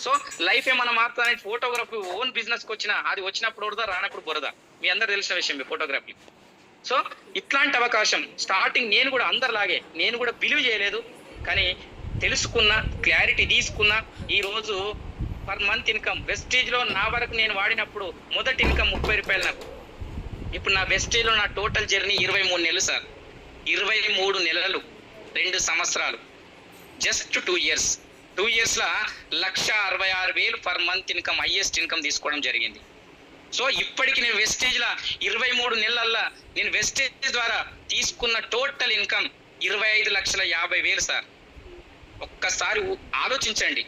సో లైఫ్ ఏమన్నా మారుతుందని ఫోటోగ్రఫీ ఓన్ బిజినెస్ కి వచ్చినా, అది వచ్చినప్పుడు వరద, రానప్పుడు బురద. మీ అందరు తెలిసిన విషయం మీ ఫోటోగ్రఫీ. సో ఇట్లాంటి అవకాశం స్టార్టింగ్ నేను కూడా అందరిలాగే నేను కూడా బిలీవ్ చేయలేదు, కానీ తెలుసుకున్నా, క్లారిటీ తీసుకున్నా. ఈరోజు పర్ మంత్ ఇన్కమ్ వెస్టేజ్లో నా వరకు నేను వాడినప్పుడు మొదటి ఇన్కమ్ 30 రూపాయలు నాకు. ఇప్పుడు నా వెస్టేజ్లో నా టోటల్ జర్నీ 23 నెలలు సార్. 23 నెలలు, 2 సంవత్సరాలు, జస్ట్ 2 ఇయర్స్. 2 ఇయర్స్లో 1,66,000 per month income, highest income తీసుకోవడం జరిగింది. సో ఇప్పటికి నేను వెస్టేజ్లో 23 నెలల్లో నేను వెస్టేజ్ ద్వారా తీసుకున్న టోటల్ ఇన్కమ్ 25,50,000 సార్. ఒక్కసారి ఆలోచించండి.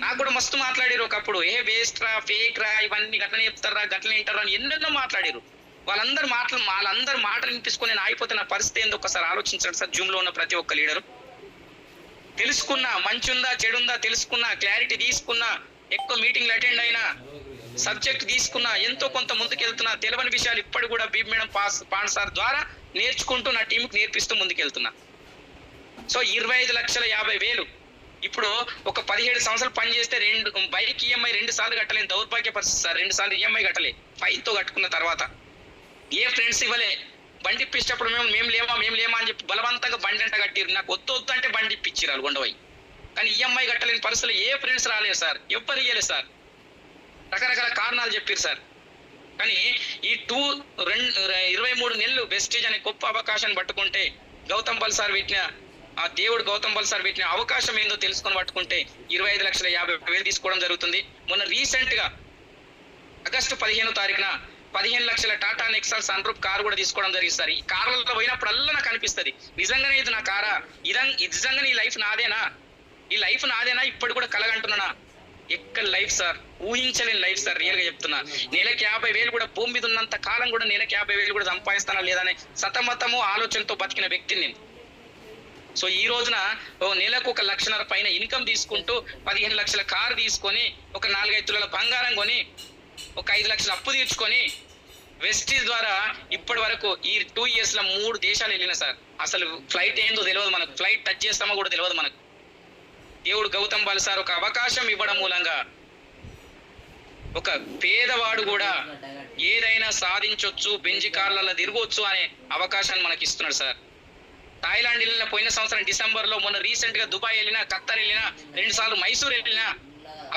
నాకు కూడా మస్తు మాట్లాడారు ఒకప్పుడు, వేస్ట్ రా, ఫేక్ రా, ఇవన్నీ గట్లనే చెప్తారా, గట్లనే వింటారా అని ఎన్నెన్నో మాట్లాడారు. వాళ్ళందరి మాటలు వినిపించుకొని నేను ఆగిపోతే నా పరిస్థితి ఏందో ఒకసారి ఆలోచించండి సార్. జూమ్లో ఉన్న ప్రతి ఒక్క లీడరు తెలుసుకున్నా, మంచి ఉందా చెడు ఉందా తెలుసుకున్నా, క్లారిటీ తీసుకున్నా, ఎక్కువ మీటింగ్లు అటెండ్ అయినా, సబ్జెక్ట్ తీసుకున్నా, ఎంతో కొంత ముందుకెళ్తున్నా. తెలియని విషయాలు ఇప్పటి కూడా బీబీ మేడం పాండ్ సార్ ద్వారా నేర్చుకుంటూ నా టీంకి నేర్పిస్తూ ముందుకెళ్తున్నా. సో 25,50,000 ఇప్పుడు ఒక 17 సంవత్సరాలు పని చేస్తే బైక్ ఈఎంఐ 2 సార్లు కట్టలేని దౌర్భాగ్య పరిస్థితి సార్. 2 సార్లు ఈఎంఐ కట్టలే, ఫైన్తో కట్టుకున్న తర్వాత. ఏ ఫ్రెండ్స్ ఇవ్వలే. బండి ఇప్పించేటప్పుడు మేము లేమా అని చెప్పి బలవంతంగా బండి అంట కట్టిరు. నాకు వద్దు అంటే బండి ఇప్పించారు వాళ్ళు కొండవై. కానీ ఈఎంఐ కట్టలేని పరిస్థితులు ఏ ఫ్రెండ్స్ రాలేదు సార్, ఎవ్వరు ఇయ్యలేదు సార్. రకరకాల కారణాలు చెప్పారు సార్. కానీ ఈ 23 నెలలు వెస్టేజ్ అనే గొప్ప అవకాశాన్ని పట్టుకుంటే గౌతమ్ బల్ సార్ పెట్టిన ఆ దేవుడు గౌతమ్ బల్ సార్ పెట్టిన అవకాశం ఏందో తెలుసుకొని పట్టుకుంటే 25,50,000 తీసుకోవడం జరుగుతుంది. మొన్న రీసెంట్ గా ఆగస్టు 15వ తారీఖున 15 లక్షల Tata Nexon sunroof car కూడా తీసుకోవడం జరిగింది సార్. ఈ కార్లలో పోయినప్పుడల్లా నాకు అనిపిస్తుంది, నిజంగానే ఇది నా కారా, నిజంగా ఈ లైఫ్ నాదేనా, ఇప్పటి కూడా కలగంటున్నానా. ఎక్కడ లైఫ్ సార్, ఊహించలేని లైఫ్ సార్. రియల్ గా చెప్తున్నా. నెలకి 50,000 కూడా భూమి మీద ఉన్నంత కాలం కూడా నెలకి 50,000 కూడా సంపాదిస్తానా లేదనే సతమతము ఆలోచనతో బతికిన వ్యక్తిని నేను. సో ఈ రోజున నెలకు 1,5 లక్షల పైన ఇన్కమ్ తీసుకుంటూ 15 లక్షల కారు తీసుకొని, ఒక 4-5 తులాల బంగారం కొని, ఒక 5 లక్షలు అప్పు తీర్చుకొని వెస్టీజ్ ద్వారా ఇప్పటి వరకు ఈ 2 ఇయర్స్ లో 3 దేశాలు వెళ్ళిన సార్. అసలు ఫ్లైట్ ఏందో తెలియదు మనకు, ఫ్లైట్ టచ్ చేస్తామో కూడా తెలియదు మనకు. దేవుడు గౌతమ్ బాల్ సార్ ఒక అవకాశం ఇవ్వడం మూలంగా ఒక పేదవాడు కూడా ఏదైనా సాధించవచ్చు, బెంజి కార్లలో తిరగవచ్చు అనే అవకాశాన్ని మనకి ఇస్తున్నాడు సార్. థాయిలాండ్ వెళ్ళిన పోయిన సంవత్సరం డిసెంబర్లో, మొన్న రీసెంట్ గా దుబాయ్ వెళ్ళినా, ఖత్తర్ వెళ్ళినా, 2 సార్లు మైసూర్ వెళ్ళినా.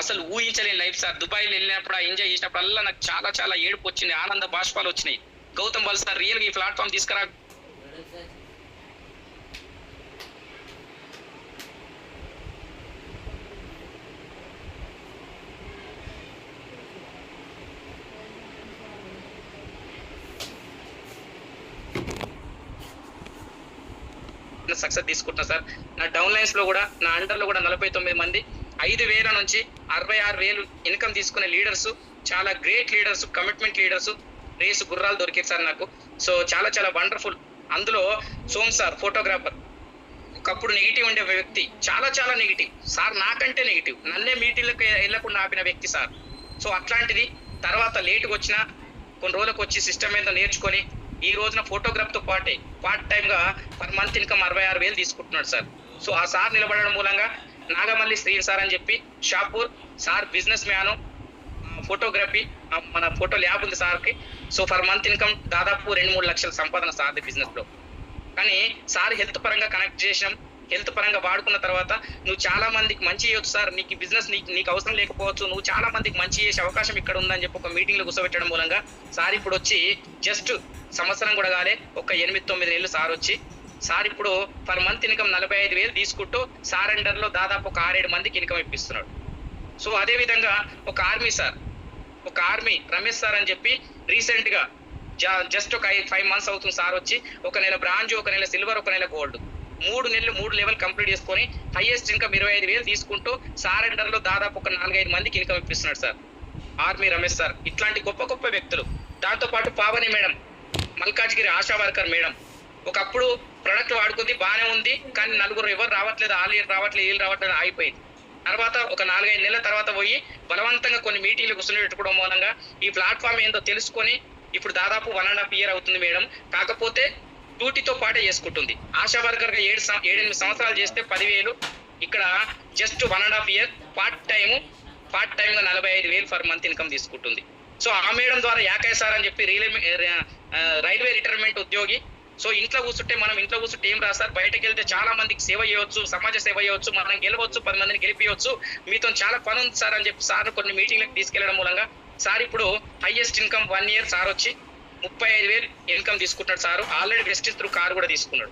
అసలు ఊహించలేని లైఫ్ సార్. దుబాయ్ వెళ్ళినప్పుడు ఎంజాయ్ చేసినప్పుడల్లా నాకు చాలా చాలా ఏడుపు వచ్చింది, ఆనంద బాష్పాలు వచ్చినాయి. గౌతమ్ బాల్ సార్ రియల్ గా ఈ ప్లాట్ఫామ్ తీసుకురా. సక్సెస్ తీసుకుంటున్నా సార్. నా డౌన్ లైన్స్ లో కూడా, నా అండర్ లో కూడా 49 మంది 5,000 నుంచి 66,000 ఇన్కమ్ తీసుకునే లీడర్స్, చాలా great leaders, commitment leaders, race గుర్రాలు దొరికారు సార్ నాకు. సో చాలా చాలా వండర్ఫుల్. అందులో సోమ్ సార్ ఫోటోగ్రాఫర్, ఒకప్పుడు నెగిటివ్ ఉండే వ్యక్తి, చాలా చాలా నెగిటివ్ సార్, నాకంటే నెగిటివ్, నన్నే మీటింగ్లకు వెళ్ళకుండా ఆపిన వ్యక్తి సార్. సో అట్లాంటిది తర్వాత లేటుగా వచ్చిన కొన్ని రోజులకు వచ్చి సిస్టమ్ ఏందో నేర్చుకొని ఈ రోజున ఫోటోగ్రాఫ్ తో పాటే పార్ట్ టైమ్ గా పర్ మంత్ ఇన్కమ్ 66,000 తీసుకుంటున్నాడు సార్. సో ఆ సార్ నిలబడడం మూలంగా నాగమల్లి శ్రీ సార్ అని చెప్పి Shahpur sir, businessman, photography, మన ఫోటో ల్యాబ్ ఉంది సార్కి. సో పర్ మంత్ ఇన్కమ్ దాదాపు 2-3 లక్షల సంపాదన సార్ది బిజినెస్ లో. కానీ సార్ హెల్త్ పరంగా కనెక్ట్ చేసినాం, హెల్త్ పరంగా వాడుకున్న తర్వాత నువ్వు చాలా మందికి మంచి చేయొచ్చు సార్, నీకు బిజినెస్ నీకు అవసరం లేకపోవచ్చు, నువ్వు చాలా మందికి మంచి చేసే అవకాశం ఇక్కడ ఉందని చెప్పి ఒక మీటింగ్ లో కూర్చోబెట్టడం మూలంగా సార్ ఇప్పుడు వచ్చి జస్ట్ సంవత్సరం కూడా కాలే, ఒక 8-9 నెలలు సార్ వచ్చి, సార్ ఇప్పుడు పర్ మంత్ ఇన్కమ్ 45,000 తీసుకుంటూ సార్ అండర్ లో దాదాపు ఒక 6-7 మందికి ఇన్కమ్ ఇప్పిస్తున్నాడు. సో అదే విధంగా ఒక ఆర్మీ రమేష్ సార్ అని చెప్పి రీసెంట్ గా జస్ట్ ఒక 5 మంత్స్ అవుతుంది సార్ వచ్చి, ఒక నెల బ్రాంజ్, ఒక నెల సిల్వర్, ఒక నెల గోల్డ్, 3 నెలలు 3 లెవెల్ కంప్లీట్ చేసుకొని హైయెస్ట్ ఇన్కమ్ 25,000 తీసుకుంటూ సార్ అండర్ లో దాదాపు ఒక 4-5 మందికి ఇన్కమ్ ఇప్పిస్తున్నాడు సార్ ఆర్మీ రమేష్ సార్. ఇట్లాంటి గొప్ప గొప్ప వ్యక్తులు. దాంతో పాటు Pavani madam, Malkajgiri ASHA worker madam, ఒకప్పుడు ప్రొడక్ట్ వాడుకుంది బాగానే ఉంది, కానీ నలుగురు ఎవరు రావట్లేదు, వీళ్ళు రావట్లేదు ఆగిపోయింది. తర్వాత ఒక 4-5 నెలల తర్వాత పోయి బలవంతంగా కొన్ని మీటింగ్లు కూర్చొని పెట్టుకోవడం మూలంగా ఈ ప్లాట్ఫామ్ ఏందో తెలుసుకొని ఇప్పుడు దాదాపు 1.5 year అవుతుంది మేడం. కాకపోతే డ్యూటీతో పాటే చేసుకుంటుంది. ఆశా వర్కర్ గా 7-8 సంవత్సరాలు చేస్తే 10,000, ఇక్కడ జస్ట్ 1.5 year పార్ట్ టైమ్ గా 45,000 పర్ మంత్ ఇన్కమ్ తీసుకుంటుంది. సో ఆ మేడం ద్వారా యాకయ్య సార్ అని చెప్పి రైల్వే రిటైర్మెంట్ ఉద్యోగి. సో ఇంట్లో కూర్చుంటే ఏం రాదు సార్, బయటకు వెళ్తే చాలా మందికి సేవ చేయవచ్చు, సమాజ సేవ చేయవచ్చు, మనం గెలవచ్చు, 10 మందిని గెలిపించవచ్చు, మీతో చాలా పని ఉంది సార్ అని చెప్పి సార్ కొన్ని మీటింగ్లకు తీసుకెళ్లడం మూలంగా సార్ ఇప్పుడు హైయెస్ట్ ఇన్కమ్ 1 year సార్ వచ్చి 35,000 ఇన్కమ్ తీసుకుంటున్నాడు sir. Already Vestige through car కూడా తీసుకున్నాడు.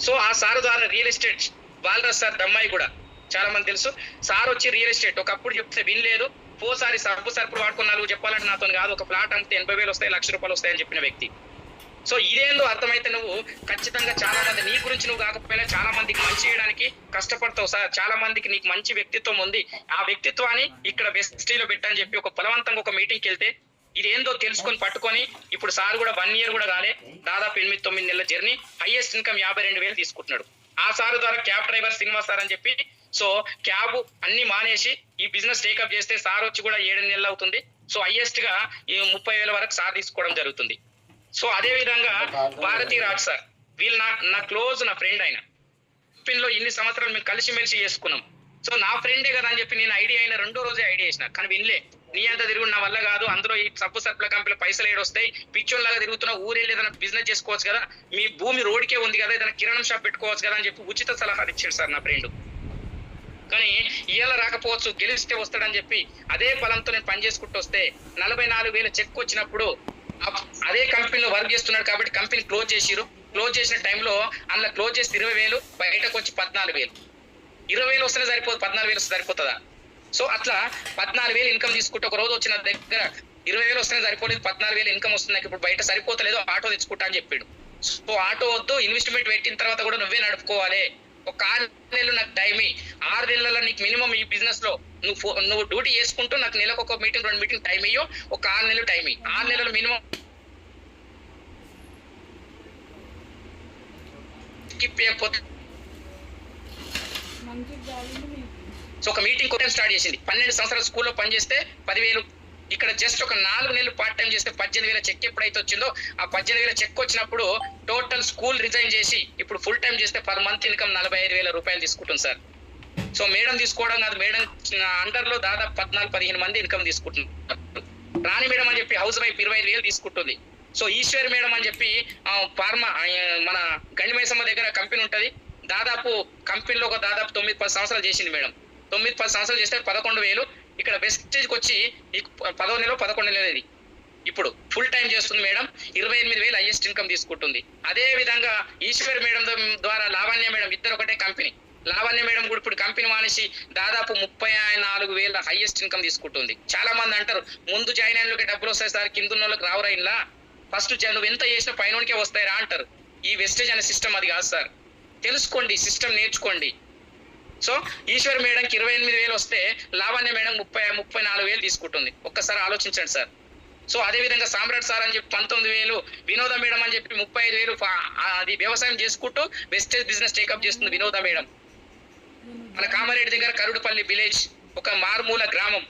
సో ఆ సార్ ద్వారా రియల్ ఎస్టేట్ బాలరాజ్ సార్ దమ్మాయి కూడా చాలా మంది తెలుసు. సార్ వచ్చి రియల్ ఎస్టేట్ ఒకప్పుడు చెప్తే వినలేదు, పోసారి సబ్బు సరుపులు వాడుకున్నారు, చెప్పాలంటే నాతో కాదు, ఒక ప్లాట్ అమ్మితే 80,000 వస్తాయి, ₹1,00,000 వస్తాయని చెప్పిన వ్యక్తి. సో ఇదేందో అర్థమైతే నువ్వు ఖచ్చితంగా చాలా మంది నీ గురించి నువ్వు కాకపోయినా చాలా మందికి మంచి చేయడానికి కష్టపడతావు సార్. చాలా మందికి నీకు మంచి వ్యక్తిత్వం ఉంది, ఆ వ్యక్తిత్వాన్ని ఇక్కడ వెస్టీలో పెట్టని చెప్పి ఒక బలవంతంగా ఒక మీటింగ్కి వెళ్తే ఇదేందో తెలుసుకొని పట్టుకొని ఇప్పుడు సార్ కూడా 1 year కూడా కాలే, దాదాపు 8-9 నెలల జర్నీ, హైయెస్ట్ ఇన్కమ్ 52,000 తీసుకుంటున్నాడు. ఆ సార్ ద్వారా క్యాబ్ డ్రైవర్ శ్రీనివాస్ సార్ అని చెప్పి సో క్యాబ్ అన్ని మానేసి ఈ బిజినెస్ టేకప్ చేస్తే సార్ వచ్చి కూడా 7 నెలలు అవుతుంది. సో హైయెస్ట్ గా 30,000 వరకు సార్ తీసుకోవడం జరుగుతుంది. సో అదే విధంగా భారతీ రాజ్ సార్, వీళ్ళు నా క్లోజ్, నా ఫ్రెండ్. ఆయన లో ఇన్ని సంవత్సరాలు మేము కలిసిమెలిసి చేసుకున్నాం. సో నా ఫ్రెండే కదా అని చెప్పి నేను ఐడియా అయిన 2వ రోజే ఐడియా చేసిన, కానీ వినలే. నీ అంతా తిరుగుడు నా వల్ల కాదు, అందులో ఈ సబ్బు సరుపుల కంపెనీలో పైసలు ఏడొస్తాయి, పిచ్చోళ్ళలాగా తిరుగుతున్నా, ఊరెళ్ళి ఏదైనా బిజినెస్ చేసుకోవచ్చు కదా, మీ భూమి రోడ్కే ఉంది కదా, ఏదైనా కిరాణం షాప్ పెట్టుకోవచ్చు కదా అని చెప్పి ఉచిత సలహాలు ఇచ్చాడు సార్ నా ఫ్రెండ్. కానీ ఇవాళ రాకపోవచ్చు, గెలిస్తే వస్తాడని చెప్పి అదే బలంతో నేను పని చేసుకుంటూ వస్తే 44,000 చెక్ వచ్చినప్పుడు అదే కంపెనీలో వర్క్ చేస్తున్నాడు కాబట్టి కంపెనీ క్లోజ్ చేసిరు. క్లోజ్ చేసిన టైంలో అందులో క్లోజ్ చేసి 20,000, బయటకు వచ్చి 14,000. 20,000 వస్తేనే సరిపోదు, 14,000 వస్తే సరిపోతుందా? సో అట్లా 14,000 ఇన్కమ్ తీసుకుంటే ఒక రోజు వచ్చిన దగ్గర 20,000 వస్తేనే సరిపోలేదు, 14,000 ఇన్కమ్ వస్తుంది, నాకు ఇప్పుడు బయట సరిపోతలేదు, ఆటో తెచ్చుకుంటా అని చెప్పాడు. సో ఆటో వద్దు, ఇన్వెస్ట్మెంట్ పెట్టిన తర్వాత కూడా నువ్వే నడుపుకోవాలి, ఒక 6 నెలలు నాకు టైం, 6 నెలల్లో నీకు మినిమం ఈ బిజినెస్ లో నువ్వు డ్యూటీ చేసుకుంటూ నాకు నెలకు ఒక మీటింగ్ 2 మీటింగ్ టైం ఇయ్యో, ఒక 6 నెలలు టైం ఇయ్యి, 6 నెలలు మినిమం సో ఒక మీటింగ్ కోసం స్టార్ట్ చేసింది. 12 సంవత్సరాలు స్కూల్లో పనిచేస్తే 10,000, ఇక్కడ జస్ట్ ఒక 4 నెలలు పార్ట్ టైం చేస్తే 18,000 చెక్ ఎప్పుడైతే వచ్చిందో ఆ 18,000 చెక్ వచ్చినప్పుడు టోటల్ స్కూల్ రిజైన్ చేసి ఇప్పుడు ఫుల్ టైం చేస్తే పర్ మంత్ ఇన్కమ్ 45,000 రూపాయలు తీసుకుంటుంది సార్. సో మేడం తీసుకోవడం కాదు, మేడం అండర్ లో దాదాపు 14-15 మంది ఇన్కమ్ తీసుకుంటున్నారు. రాణి మేడం అని చెప్పి హౌస్ వైఫ్ 25,000 తీసుకుంటుంది. సో ఈశ్వర్ మేడం అని చెప్పి ఫార్మా మన గండిమైసమ్మ దగ్గర కంపెనీ ఉంటది, దాదాపు కంపెనీలో ఒక దాదాపు 9-10 సంవత్సరాలు చేసింది మేడం. 9-10 సంవత్సరాలు చేస్తే 11,000. ఇక్కడ వెస్టేజ్కి వచ్చి 10వ నెల 11 నెలది ఇప్పుడు ఫుల్ టైం చేస్తుంది మేడం. 28,000 హైయెస్ట్ ఇన్కమ్ తీసుకుంటుంది. అదే విధంగా ఈశ్వర్ మేడం ద్వారా లావణ్య మేడం, ఇద్దరు ఒకటే కంపెనీ. లావణ్య మేడం కూడా ఇప్పుడు కంపెనీ మానేసి దాదాపు 34,000 హైయెస్ట్ ఇన్కమ్ తీసుకుంటుంది. చాలా మంది అంటారు ముందు జాయిన్ అయిన డబ్బులు వస్తాయి సార్, కింద ఉన్న వాళ్ళకి రావురా, ఇలా ఫస్ట్ నువ్వు ఎంత చేసినా పైనకే వస్తాయిరా అంటారు. ఈ వెస్టేజ్ అనే సిస్టమ్ అది కాదు సార్, తెలుసుకోండి, సిస్టమ్ నేర్చుకోండి. సో ఈశ్వర్ మేడంకి 28,000 వస్తే లావణ్య మేడం 34,000 తీసుకుంటుంది. ఒక్కసారి ఆలోచించండి సార్. సో అదే విధంగా సామ్రాట్ సార్ అని చెప్పి 19,000, వినోద మేడం అని చెప్పి 35,000, అది వ్యవసాయం చేసుకుంటూ వెస్టేజ్ బిజినెస్ టేకప్ చేస్తుంది వినోద మేడం. మన కామారెడ్డి దగ్గర కరుడుపల్లి విలేజ్, ఒక మారుమూల గ్రామం,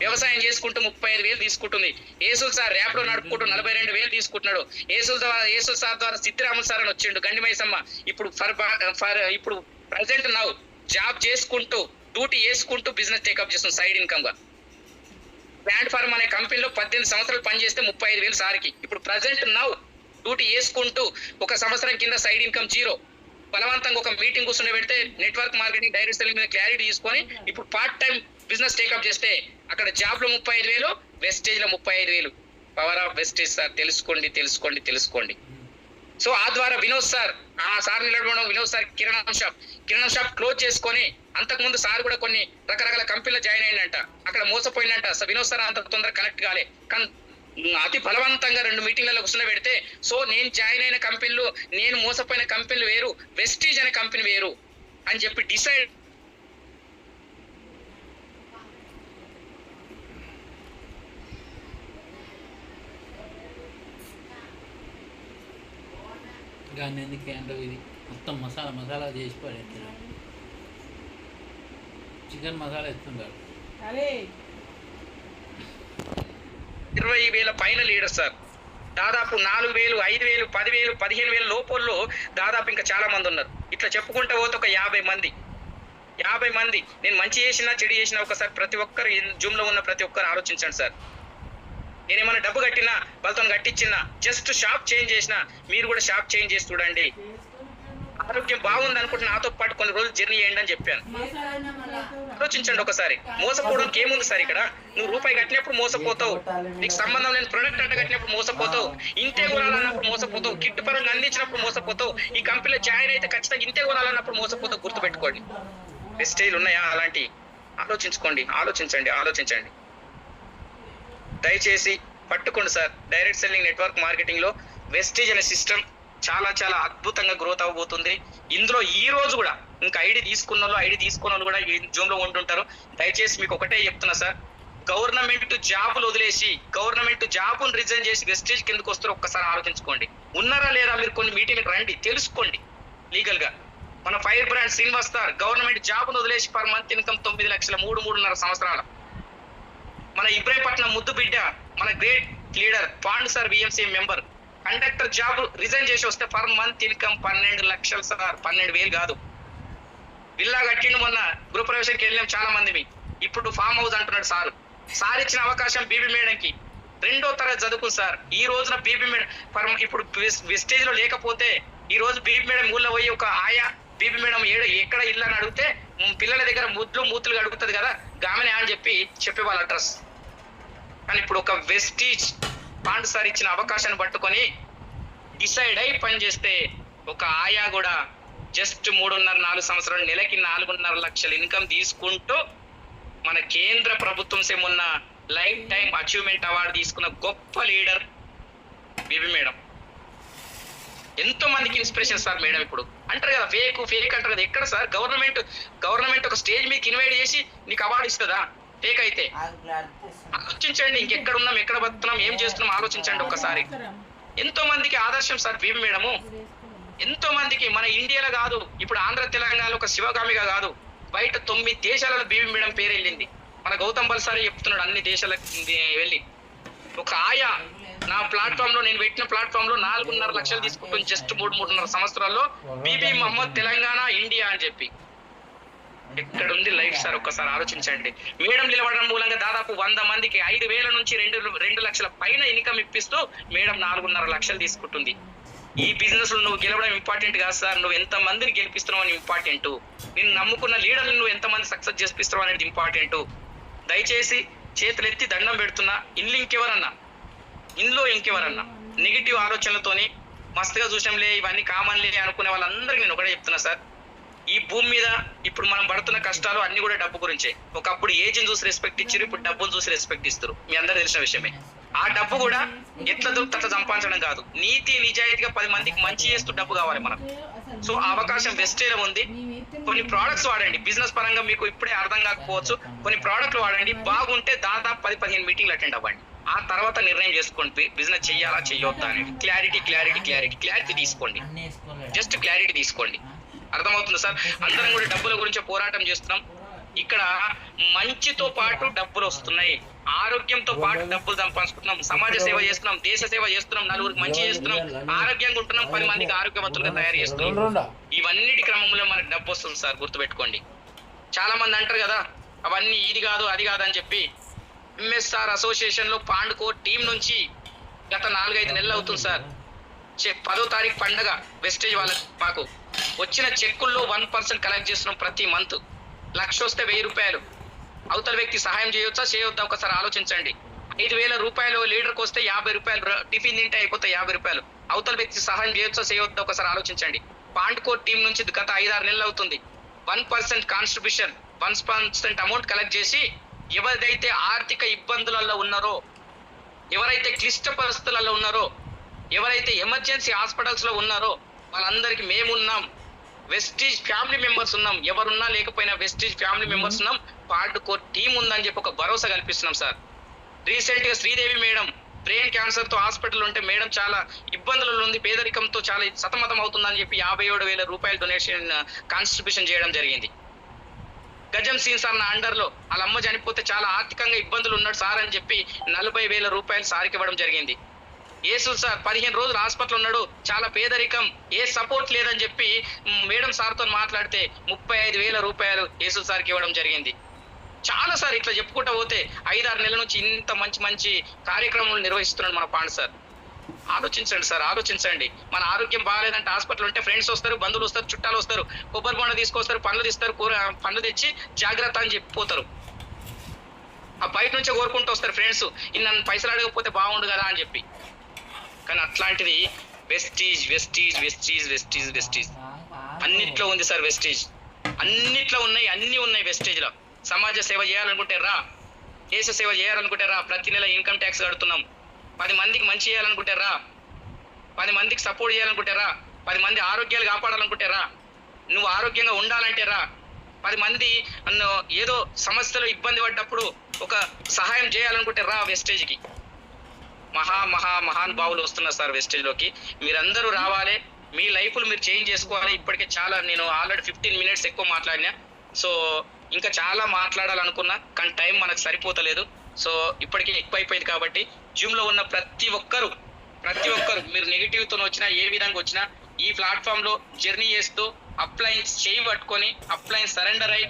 వ్యవసాయం చేసుకుంటూ 35,000 తీసుకుంటుంది. ఏసుల్ సార్ ర్యాపిడో నడుపుకుంటూ 42,000 తీసుకుంటున్నాడు. ఏసుల్ సార్ ద్వారా సిద్ధిరాములు సార్ అని వచ్చిండు గండిమైసమ్మ. ఇప్పుడు ప్రజెంట్ నౌ జాబ్ చేసుకుంటూ డ్యూటీ చేసుకుంటూ బిజినెస్ టేకప్ చేస్తుంది సైడ్ ఇన్కమ్ గా. ప్లాంట్ ఫార్మ్ అనే కంపెనీలో 18 సంవత్సరాలు పనిచేస్తే 35,000 సార్కి. ఇప్పుడు ప్రజెంట్ నౌ డ్యూటీ చేసుకుంటూ 1 సంవత్సరం కింద సైడ్ ఇన్కమ్ 0. బలవంతంగా ఒక మీటింగ్ కూర్చుని పెడితే నెట్వర్క్ మార్కెటింగ్ డైరెక్ట్ సెల్లింగ్ మీద క్లారిటీ తీసుకొని ఇప్పుడు పార్ట్ టైం బిజినెస్ టేకప్ చేస్తే అక్కడ జాబ్ లో 35,000, వెస్టేజ్ లో 35,000. పవర్ ఆఫ్ వెస్టేజ్ సార్, తెలుసుకోండి. సో ఆ ద్వారా వినోద్ సార్, ఆ సార్ నిలబడడం, వినోద్ సార్ కిరాణం షాప్ క్లోజ్ చేసుకొని, అంతకుముందు సార్ కూడా కొన్ని రకరకాల కంపెనీలో జాయిన్ అయిందంట, అక్కడ మోసపోయిందంట. వినోద్ సార్ అంత తొందరగా కనెక్ట్ కాలే, కానీ అతి బలవంతంగా 2 మీటింగ్లలో కూర్చుని పెడితే, సో నేను జాయిన్ అయిన కంపెనీలు, నేను మోసపోయిన కంపెనీలు వేరు, వెస్టీజ్ అనే కంపెనీ వేరు అని చెప్పి డిసైడ్. కానీ ఎందుకు అంటే ఇది మొత్తం మసాలా చేసి పడేస్తున్నాడు. చికెన్ మసాలా ఎత్తుంటాడు. 20,000 పైన లీడర్ సార్, దాదాపు 4,000, 5,000, 10,000, 15,000 లోపల్లో దాదాపు ఇంకా చాలా మంది ఉన్నారు. ఇట్లా చెప్పుకుంటూ పోతే ఒక 50 మంది. నేను మంచి చేసినా చెడు చేసినా ఒకసారి ప్రతి ఒక్కరు జూమ్ లో ఉన్న ప్రతి ఒక్కరు ఆలోచించండి సార్. నేనేమైనా డబ్బు కట్టినా వాళ్ళతో కట్టించినా జస్ట్ షాప్ చేంజ్ చేసినా మీరు కూడా షాప్ చేంజ్ చేసి చూడండి. ఆరోగ్యం బాగుంది అనుకుంటే నాతో పాటు కొన్ని రోజులు జర్నీ చేయండి అని చెప్పాను. ఆలోచించండి ఒకసారి. మోసపోవడానికి ఏముంది సార్ ఇక్కడ? నువ్వు రూపాయి కట్టినప్పుడు మోసపోతావు, నీకు సంబంధం లేని ప్రొడక్ట్ అంట కట్టినప్పుడు మోసపోతావు, ఇంతే కొనాలన్నప్పుడు మోసపోతావు, కిట్ పరంగా అందించినప్పుడు మోసపోతావు, ఈ కంపెనీలో జాయిన్ అయితే ఖచ్చితంగా ఇంతే కొనాలన్నప్పుడు మోసపోతావు. గుర్తుపెట్టుకోండి. వెస్టేజ్ ఉన్నాయా అలాంటి? ఆలోచించండి. దయచేసి పట్టుకోండి sir. Direct selling network marketing లో వెస్టేజ్ అనే సిస్టమ్ చాలా చాలా అద్భుతంగా గ్రోత్ అవ్వబోతుంది. ఇందులో ఈ రోజు కూడా ఇంకా ఐడి తీసుకున్న వాళ్ళు కూడా ఈ జూమ్ లో ఉంటుంటారు. దయచేసి మీకు ఒకటే చెప్తున్నా సార్, గవర్నమెంట్ జాబులు వదిలేసి గవర్నమెంట్ జాబును రిజైన్ చేసి వెస్టేజ్ కిందకు వస్తారో ఒక్కసారి ఆలోచించుకోండి. ఉన్నారా లేదా మీరు కొన్ని మీటింగ్లకు రండి, తెలుసుకోండి లీగల్ గా. మన fire brand Srinivas sir government జాబును వదిలేసి పర్ మంత్ ఇన్కమ్ 9 లక్షల 3.5 సంవత్సరాల. మన ఇబ్రాహీంపట్నం ముద్దు బిడ్డ, మన great leader Pandu sir VMC member, conductor job resign చేసి వస్తే పర్ మంత్ ఇన్కమ్ 12 లక్షలు సార్. 12,000 కాదు. విల్లా కట్టిండు. మొన్న గృహప్రవేశానికి వెళ్ళాం చాలా మంది. ఇప్పుడు ఫామ్ హౌస్ అంటున్నాడు సార్. సార్ ఇచ్చిన అవకాశం బీబీ మేడంకి 2వ తరగతి చదువుకుంది సార్. ఈ రోజున బీబీ మేడం ఇప్పుడు వెస్టేజ్ లో లేకపోతే ఈ రోజు బీబీ మేడం ఊళ్ళో పోయి ఒక ఆయా బీబీ మేడం ఎక్కడ ఇల్లు అని అడిగితే పిల్లల దగ్గర మూతులు అడుగుతుంది కదా, గామెనే అని చెప్పే వాళ్ళ అడ్రస్. కానీ ఇప్పుడు ఒక వెస్టేజ్ పాండు సార్ ఇచ్చిన అవకాశాన్ని పట్టుకొని డిసైడ్ అయి పనిచేస్తే ఒక ఆయా కూడా జస్ట్ 3.5-4 సంవత్సరాలు నెలకి 4.5 లక్షల ఇన్కమ్ తీసుకుంటూ మన కేంద్ర ప్రభుత్వం సేమున్న లైఫ్ టైం అచీవ్మెంట్ అవార్డు తీసుకున్న గొప్ప లీడర్ బీబీ మేడం. ఎంతో మందికి ఇన్స్పిరేషన్ సార్ మేడం. ఇప్పుడు అంటారు కదా ఫేక్ అంటారు కదా. ఎక్కడ సార్ గవర్నమెంట్ ఒక స్టేజ్ మీకు ఇన్వైట్ చేసి నీకు అవార్డు ఇస్తుందా ఫేక్ అయితే? ఆలోచించండి. ఇంకెక్కడ ఉన్నాం, ఎక్కడ బతున్నాం, ఏం చేస్తున్నాం ఆలోచించండి ఒక్కసారి. ఎంతో మందికి ఆదర్శం సార్ బీబీ మేడము. ఎంతో మందికి మన ఇండియాలో కాదు, ఇప్పుడు ఆంధ్ర తెలంగాణలో ఒక శివగామిగా కాదు, బయట 9 దేశాలలో బీబీ మేడం పేరు వెళ్ళింది. మన గౌతమ్ బల్సారి చెప్తున్నాడు అన్ని దేశాలకు వెళ్ళి. ఒక ఆయా నా ప్లాట్ఫామ్ లో, నేను పెట్టిన ప్లాట్ఫామ్ లో 4.5 లక్షలు తీసుకుంటుంది జస్ట్ 3.5 సంవత్సరాల్లో. బీబీ మహమ్మద్ తెలంగాణ ఇండియా అని చెప్పి. ఎక్కడుంది లైఫ్ సార్? ఒక్కసారి ఆలోచించండి. మేడం నిలబడడం మూలంగా దాదాపు 100 మందికి 5,000 నుంచి 2 లక్షల పైన ఇన్కమ్ ఇప్పిస్తూ మేడం 4.5 లక్షలు తీసుకుంటుంది. ఈ బిజినెస్ లో నువ్వు గెలవడం ఇంపార్టెంట్ కాదు సార్, నువ్వు ఎంత మందిని గెలిపిస్తున్నావు అని ఇంపార్టెంట్. నేను నమ్ముకున్న లీడర్ని నువ్వు ఎంత మంది సక్సెస్ చేపిస్తున్నావు అనేది ఇంపార్టెంట్. దయచేసి చేతులెత్తి దండం పెడుతున్నా. ఇందులో ఇంకెవరన్నా నెగిటివ్ ఆలోచనలతోని మస్తుగా చూసాంలే ఇవన్నీ కామన్లే అనుకునే వాళ్ళందరికీ నేను ఒకటే చెప్తున్నా సార్, ఈ భూమి మీద ఇప్పుడు మనం పడుతున్న కష్టాలు అన్ని కూడా డబ్బు గురించే. ఒకప్పుడు ఏజ్ని చూసి రెస్పెక్ట్ ఇచ్చారు, ఇప్పుడు డబ్బును చూసి రెస్పెక్ట్ ఇస్తారు. మీ అందరూ తెలిసిన విషయమే. ఆ డబ్బు కూడా ఎట్లా దొరికి అట్లా సంపాదించడం కాదు, నీతి నిజాయితీగా 10 మందికి మంచి చేస్తూ డబ్బు కావాలి మనకు. సో ఆ అవకాశం వెస్టేజ్ ఉంది. కొన్ని ప్రోడక్ట్స్ వాడండి. బిజినెస్ పరంగా మీకు ఇప్పుడే అర్థం కాకపోవచ్చు, కొన్ని ప్రోడక్ట్లు వాడండి. బాగుంటే దాదాపు 10-15 మీటింగ్లు అటెండ్ అవ్వండి. ఆ తర్వాత నిర్ణయం చేసుకోండి బిజినెస్ చెయ్యాలా చెయ్యొద్దా అనేది. క్లారిటీ తీసుకోండి. జస్ట్ క్లారిటీ తీసుకోండి. అర్థమవుతుంది సార్? అందరం కూడా డబ్బుల గురించి పోరాటం చేస్తున్నాం. ఇక్కడ మంచితో పాటు డబ్బులు వస్తున్నాయి, ఆరోగ్యంతో పాటు డబ్బులు సంపాదించుకుంటున్నాం, సమాజ సేవ చేస్తున్నాం, దేశ సేవ చేస్తున్నాం, నలుగురికి మంచి చేస్తున్నాం, ఆరోగ్యంగా ఉంటున్నాం, 10 మందికి ఆరోగ్యవంతులుగా తయారు చేస్తున్నాం. ఇవన్నిటి క్రమంలో మనకు డబ్బు వస్తుంది సార్, గుర్తుపెట్టుకోండి. చాలా మంది అంటారు కదా అవన్నీ ఇది కాదు అది కాదు అని చెప్పి. ఎంఎస్ఆర్ అసోసియేషన్ లో పాండుకో టీం నుంచి గత 4-5 నెలలు అవుతుంది సార్. 10వ తారీఖు పండగ వెస్టేజ్ వాళ్ళకి మాకు వచ్చిన చెక్కుల్లో 1% కలెక్ట్ చేస్తున్నాం ప్రతి మంత్. 1,00,000 వస్తే 1,000 రూపాయలు. అవతల వ్యక్తి సహాయం చేయొద్దా ఒకసారి ఆలోచించండి. 5,000 రూపాయలు లీడర్కి వస్తే 50 రూపాయలు టిఫిన్ తింటే అయిపోతే 50 రూపాయలు. అవతల వ్యక్తి సహాయం చేయొద్దా ఒకసారి ఆలోచించండి. పాండుకో టీం నుంచి గత 5-6 నెలలు అవుతుంది 1% కాన్స్ట్రిబ్యూషన్ 1% అమౌంట్ కలెక్ట్ చేసి ఎవరైతే ఆర్థిక ఇబ్బందులలో ఉన్నారో, ఎవరైతే క్లిష్ట పరిస్థితులలో ఉన్నారో, ఎవరైతే ఎమర్జెన్సీ హాస్పిటల్స్ లో ఉన్నారో వాళ్ళందరికీ మేమున్నాం. వెస్టీజ్ ఫ్యామిలీ మెంబర్స్ ఉన్నాం. ఎవరున్నా లేకపోయినా వెస్టీజ్ ఫ్యామిలీ మెంబర్స్ ఉన్నాం. పార్డుకో టీం ఉందని చెప్పి ఒక భరోసా కల్పిస్తున్నాం సార్. రీసెంట్ గా శ్రీదేవి మేడం బ్రెయిన్ క్యాన్సర్ తో హాస్పిటల్ ఉంటే మేడం చాలా ఇబ్బందులలో ఉంది, పేదరికంతో చాలా సతమతం అవుతుందని చెప్పి 57,000 రూపాయలు డొనేషన్ కాన్స్ట్రిబ్యూషన్ చేయడం జరిగింది. గజం సీన్ సార్ నా అండర్ లో వాళ్ళ అమ్మ చనిపోతే చాలా ఆర్థికంగా ఇబ్బందులు ఉన్నాడు సార్ అని చెప్పి 40,000 రూపాయలు సార్కి ఇవ్వడం జరిగింది. యేసు సార్ 15 రోజులు హాస్పిటల్ ఉన్నాడు, చాలా పేదరికం, ఏ సపోర్ట్ లేదని చెప్పి మేడం సార్తో మాట్లాడితే 35,000 రూపాయలు యేసు సార్కి ఇవ్వడం జరిగింది. చాలా సార్ ఇట్లా చెప్పుకుంటూ పోతే 5-6 నెలల నుంచి ఇంత మంచి మంచి కార్యక్రమాలు నిర్వహిస్తున్నాడు మన పాండు సార్. ఆలోచించండి సార్, ఆలోచించండి. మన ఆరోగ్యం బాగాలేదంటే హాస్పిటల్ ఉంటే ఫ్రెండ్స్ వస్తారు, బంధువులు వస్తారు, చుట్టాలు వస్తారు, కొబ్బరి బొండ తీసుకొస్తారు, పండ్లు తీస్తారు, పండ్లు తెచ్చి జాగ్రత్త అని చెప్పిపోతారు. ఆ బయట నుంచే కోరుకుంటూ వస్తారు ఫ్రెండ్స్, నన్ను పైసలు అడగకపోతే బాగుండు కదా అని చెప్పి. కానీ అట్లాంటిది Vestige Vestige Vestige Vestige Vestige అన్నిట్లో ఉంది సార్. వెస్టీజ్ అన్నిట్లో ఉన్నాయి, అన్ని ఉన్నాయి వెస్టేజ్ లో. సమాజ సేవ చేయాలనుకుంటే రా, దేశ సేవ చేయాలనుకుంటే రా, ప్రతి నెల ఇన్కమ్ ట్యాక్స్ కడుతున్నాం. 10 మందికి మంచి చేయాలనుకుంటే రా, 10 మందికి సపోర్ట్ చేయాలనుకుంటే రా, 10 మంది ఆరోగ్యాలు కాపాడాలనుకుంటే రా, నువ్వు ఆరోగ్యంగా ఉండాలంటే రా, 10 మంది ఏదో సమస్యలు ఇబ్బంది పడ్డప్పుడు ఒక సహాయం చేయాలనుకుంటే రా వెస్టేజ్కి. మహానుభావులు వస్తున్నారు సార్ వెస్టేజ్లోకి. మీరందరూ రావాలి, మీ లైఫ్లు మీరు చేంజ్ చేసుకోవాలి. ఇప్పటికే చాలా, నేను ఆల్రెడీ 15 మినిట్స్ ఎక్కువ మాట్లాడినా. సో ఇంకా చాలా మాట్లాడాలనుకున్నా కానీ టైం మనకు సరిపోతలేదు. సో ఇప్పటికే ఎక్కువ అయిపోయింది కాబట్టి జూమ్లో ఉన్న ప్రతి ఒక్కరు మీరు నెగిటివ్తో వచ్చినా ఏ విధంగా వచ్చినా ఈ ప్లాట్ఫామ్ లో జర్నీ చేస్తూ అప్లైన్స్ చేయి పట్టుకొని అప్లైన్ సరెండర్ అయి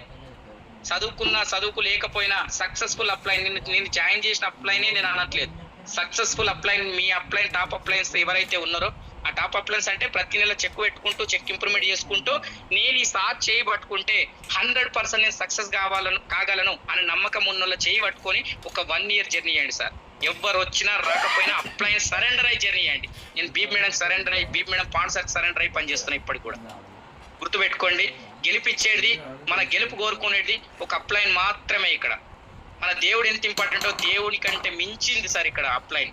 చదువుకు లేకపోయినా సక్సెస్ఫుల్ అప్లైన్, నేను జాయిన్ చేసిన అప్లైనే నేను అనట్లేదు, సక్సెస్ఫుల్ అప్లైన్, మీ అప్లైన్ టాప్ అప్లైన్స్ ఎవరైతే ఉన్నారో ఆ టాప్ అప్లైన్స్ అంటే ప్రతి నెల చెక్ పెట్టుకుంటూ చెక్ ఇంప్రూవ్మెంట్ చేసుకుంటూ నేను ఈ సార్ చేయి పట్టుకుంటే 100% నేను సక్సెస్ కాగలను అని నమ్మకం ఉన్న చేయి పట్టుకొని ఒక 1 year జర్నీ చేయండి సార్. ఎవరు వచ్చినా రాకపోయినా అప్లైన్ సరెండర్ అయ్యి జర్నీ చేయండి. నేను బీప్ మేడం సరెండర్ అయ్యి, బీప్ మేడం పాండ్ సార్ సరెండర్ అయ్యి పనిచేస్తున్నా. ఇప్పటికి కూడా గుర్తుపెట్టుకోండి, గెలిపించేది, మన గెలుపు కోరుకునేది ఒక అప్లైన్ మాత్రమే. ఇక్కడ మన దేవుడు ఎంత ఇంపార్టెంటో దేవుని కంటే మించింది సార్ ఇక్కడ అప్లైన్.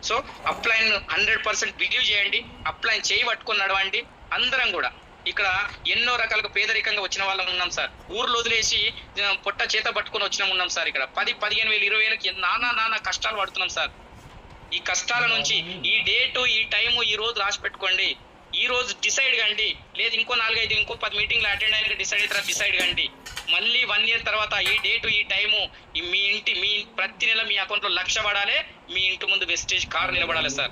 సో అప్లైన్ 100% బిలీవ్ చేయండి, అప్లైన్ చేయి పట్టుకొని నడవండి. అందరం కూడా ఇక్కడ ఎన్నో రకాలుగా పేదరికంగా వచ్చిన వాళ్ళం ఉన్నాం సార్. ఊర్లు వదిలేసి పొట్ట చేత పట్టుకొని ఉన్నాం సార్. ఇక్కడ 10-15 వేలు 20 వేలకి నానా కష్టాలు పడుతున్నాం సార్. ఈ కష్టాల నుంచి ఈ డేటు ఈ టైము ఈ రోజు రాసి పెట్టుకోండి. ఈ రోజు డిసైడ్ కండి, లేదు ఇంకో 4-5 ఇంకో 10 మీటింగ్లు అటెండ్ అయినా డిసైడ్ కండి. మళ్ళీ 1 year తర్వాత ఈ డేటు ఈ టైము మీ ప్రతి నెల మీ అకౌంట్లో 1,00,000 పడాలి. మీ ఇంటి ముందు వెస్టేజ్ కారు నిలబడాలి సార్.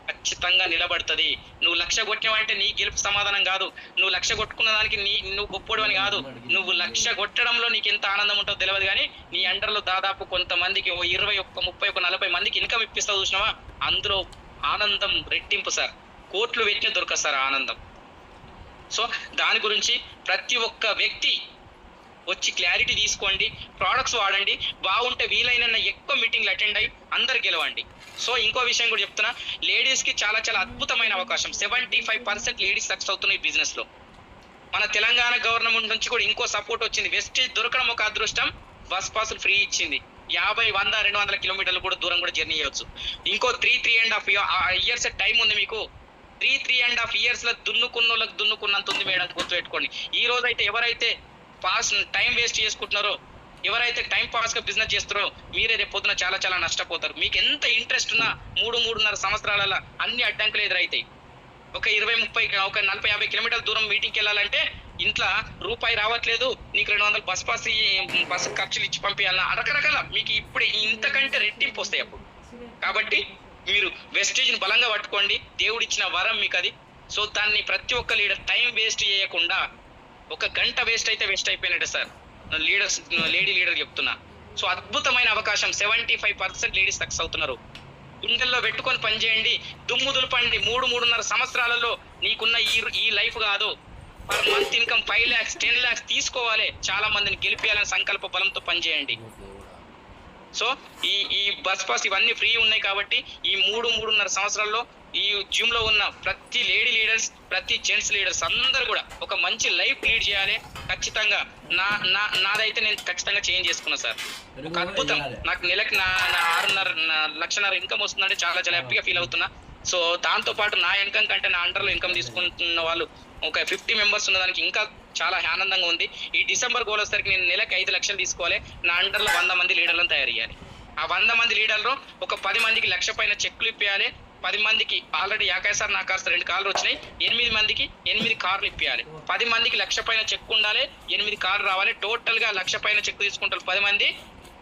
ఖచ్చితంగా నిలబడుతుంది. నువ్వు 1,00,000 కొట్టినావంటే నీ గెలుపు సమాధానం కాదు, నువ్వు 1,00,000 కొట్టుకున్న దానికి నువ్వు గొప్పోడు అని కాదు. నువ్వు 1,00,000 కొట్టడంలో నీకు ఎంత ఆనందం ఉంటుందో తెలియదు, కానీ నీ అండర్లో దాదాపు కొంతమందికి 20, 30, 40 మందికి ఇన్కమ్ ఇప్పిస్తావు చూసినావా, అందులో ఆనందం రెట్టింపు సార్. కోట్లు పెట్టిన దొరకదు సార్ ఆనందం. సో దాని గురించి ప్రతి ఒక్క వ్యక్తి వచ్చి క్లారిటీ తీసుకోండి, ప్రోడక్ట్స్ వాడండి, బాగుంటే వీలైన ఎక్కువ మీటింగ్లు అటెండ్ అయ్యి అందరు గెలవండి. సో ఇంకో విషయం కూడా చెప్తున్నా, లేడీస్కి చాలా అద్భుతమైన అవకాశం. 75% లేడీస్ సక్సెస్ అవుతున్నాయి ఈ బిజినెస్ లో. మన తెలంగాణ గవర్నమెంట్ నుంచి కూడా ఇంకో సపోర్ట్ వచ్చింది. వెస్టేజ్ దొరకడం ఒక అదృష్టం, బస్ పాసులు ఫ్రీ ఇచ్చింది. 50, 100, 200 కిలోమీటర్లు కూడా దూరం కూడా జర్నీ చేయవచ్చు. ఇంకో 3.5 years టైం ఉంది మీకు. 3.5 years లో దున్నుకున్నోళ్ళకి దున్నుకున్నంత ఉంది మేడం, గుర్తుపెట్టుకోండి. ఈ రోజు అయితే ఎవరైతే టైం వేస్ట్ చేసుకుంటున్నారో, ఎవరైతే టైం పాస్ గా బిజినెస్ చేస్తారో మీరే రేపు పొద్దున చాలా నష్టపోతారు. మీకు ఎంత ఇంట్రెస్ట్ ఉన్నా 3-3.5 సంవత్సరాల అన్ని అడ్డంకులు ఎదురైతాయి. ఒక 20, 30, ఒక 40, 50 కిలోమీటర్ల దూరం మీటింగ్కి వెళ్ళాలంటే ఇంట్లో రూపాయి రావట్లేదు, నీకు 200 బస్సు ఖర్చులు ఇచ్చి పంపించాలన్నా రకరకాల మీకు ఇప్పుడు ఇంతకంటే రెట్టింపు వస్తాయి అప్పుడు. కాబట్టి మీరు వెస్టేజ్ని బలంగా పట్టుకోండి, దేవుడిచ్చిన వరం మీకు అది. సో దాన్ని ప్రతి ఒక్క లీడర్ టైం వేస్ట్ చేయకుండా, 1 గంట వేస్ట్ అయితే వేస్ట్ అయిపోయినట్టే సార్. లేడీ లీడర్ చెప్తున్నా. సో అద్భుతమైన అవకాశం. 75% లేడీస్ సక్సెస్ అవుతున్నారు. గుండెల్లో పెట్టుకొని పనిచేయండి, దుమ్ము దులపండి. 3-3.5 సంవత్సరాలలో నీకున్న ఈ లైఫ్ కాదు, per month income 5 lakhs 10 lakhs తీసుకోవాలి. చాలా మందిని గెలిపించాలని సంకల్ప బలంతో పనిచేయండి. సో ఈ బస్ పాస్ ఇవన్నీ ఫ్రీ ఉన్నాయి కాబట్టి ఈ 3-3.5 సంవత్సరాల్లో ఈ జిమ్ లో ఉన్న ప్రతి లేడీ లీడర్స్, ప్రతి జెంట్స్ లీడర్స్ అందరూ కూడా ఒక మంచి లైఫ్ లీడ్ చేయాలి. ఖచ్చితంగా నాదైతే నేను ఖచ్చితంగా చేంజ్ చేసుకున్నా సార్. ఒక అద్భుతం. నాకు నెలకి నా 6.5 లక్షల ఇన్కమ్ వస్తుందంటే చాలా హ్యాపీగా ఫీల్ అవుతున్నా. సో దాంతో పాటు నా ఇన్కమ్ కంటే నా అండర్లో ఇన్కమ్ తీసుకుంటున్న వాళ్ళు ఒక 50 members ఉన్నదానికి ఇంకా చాలా ఆనందంగా ఉంది. ఈ డిసెంబర్ గోల్ వచ్చేసరికి నేను నెలకి 5 లక్షలు తీసుకోవాలి, నా అండర్లో 100 మంది లీడర్లను తయారు చేయాలి. ఆ 100 మంది లీడర్లో ఒక 10 మందికి 1,00,000 పైన చెక్లు ఇప్పించాలి. 10 మందికి ఆల్రెడీ 50 సార్ నా కాస్త 2 కార్లు వచ్చినాయి. 8 మందికి 8 కార్లు ఇప్పించాలి. 10 మందికి 1,00,000 పైన చెక్ ఉండాలి, 8 కార్లు రావాలి. టోటల్ గా 1,00,000 పైన చెక్ తీసుకుంటారు 10 మంది.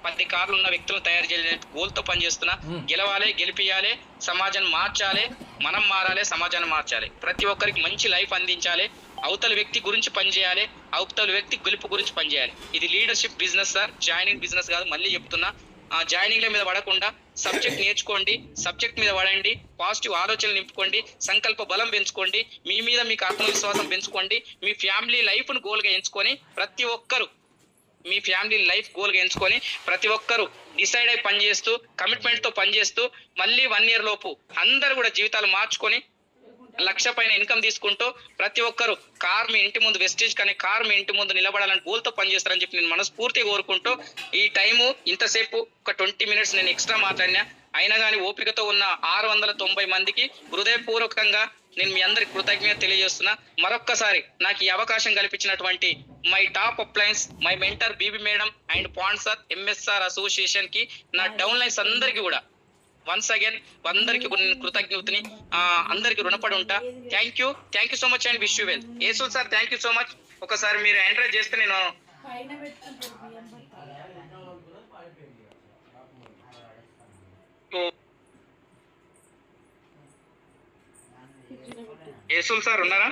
10 కార్లు ఉన్న వ్యక్తులను తయారు చేయాలనే గోల్తో పనిచేస్తున్నా. గెలవాలి, గెలిపియాలి, సమాజాన్ని మార్చాలి, మనం మారాలి, సమాజాన్ని మార్చాలి, ప్రతి ఒక్కరికి మంచి లైఫ్ అందించాలి, అవతల వ్యక్తి గురించి పనిచేయాలి, అవతల వ్యక్తి గెలుపు గురించి పనిచేయాలి. ఇది leadership business sir, joining business కాదు. మళ్ళీ చెప్తున్నా, జాయినింగ్ల మీద పడకుండా సబ్జెక్ట్ నేర్చుకోండి, సబ్జెక్ట్ మీద పడండి, పాజిటివ్ ఆలోచనలు నింపుకోండి, సంకల్ప బలం పెంచుకోండి, మీ మీద మీకు ఆత్మవిశ్వాసం పెంచుకోండి, మీ ఫ్యామిలీ లైఫ్ను గోల్గా ఎంచుకొని ప్రతి ఒక్కరు మీ ఫ్యామిలీ లైఫ్ గోల్గా ఎంచుకొని ప్రతి ఒక్కరు డిసైడ్ అయి పనిచేస్తూ కమిట్మెంట్తో పనిచేస్తూ మళ్ళీ 1 year లోపు అందరూ కూడా జీవితాలు మార్చుకొని 1 లక్ష పైన ఇన్కమ్ తీసుకుంటూ ప్రతి ఒక్కరు కార్ మీ ఇంటి ముందు వెస్టేజ్ కానీ కార్ మీ ఇంటి ముందు నిలబడాలని గోల్తో పనిచేస్తారని చెప్పి నేను మనస్ఫూర్తిగా కోరుకుంటూ ఈ టైము ఇంతసేపు ఒక 20 minutes నేను ఎక్స్ట్రా మాట్లాడినా అయినా కానీ ఓపికతో ఉన్న 690 మందికి హృదయపూర్వకంగా నేను మీ అందరికి కృతజ్ఞత తెలియజేస్తున్నా. మరొక్కసారి నాకు ఈ అవకాశం కల్పించినటువంటి my top appliances, my mentor BB madam and sponsor MSR association కి, నా డౌన్ లైన్స్ అందరికీ కూడా వన్స్ అగైన్ అందరికి కృతజ్ఞతని అందరికి రుణపడి ఉంటా. Thank you so much and wish you well. Yesu sir thank you so much. ఒకసారి మీరు ఎంటర్ చేస్తే నేను యేసు సార్ ఉన్నారా?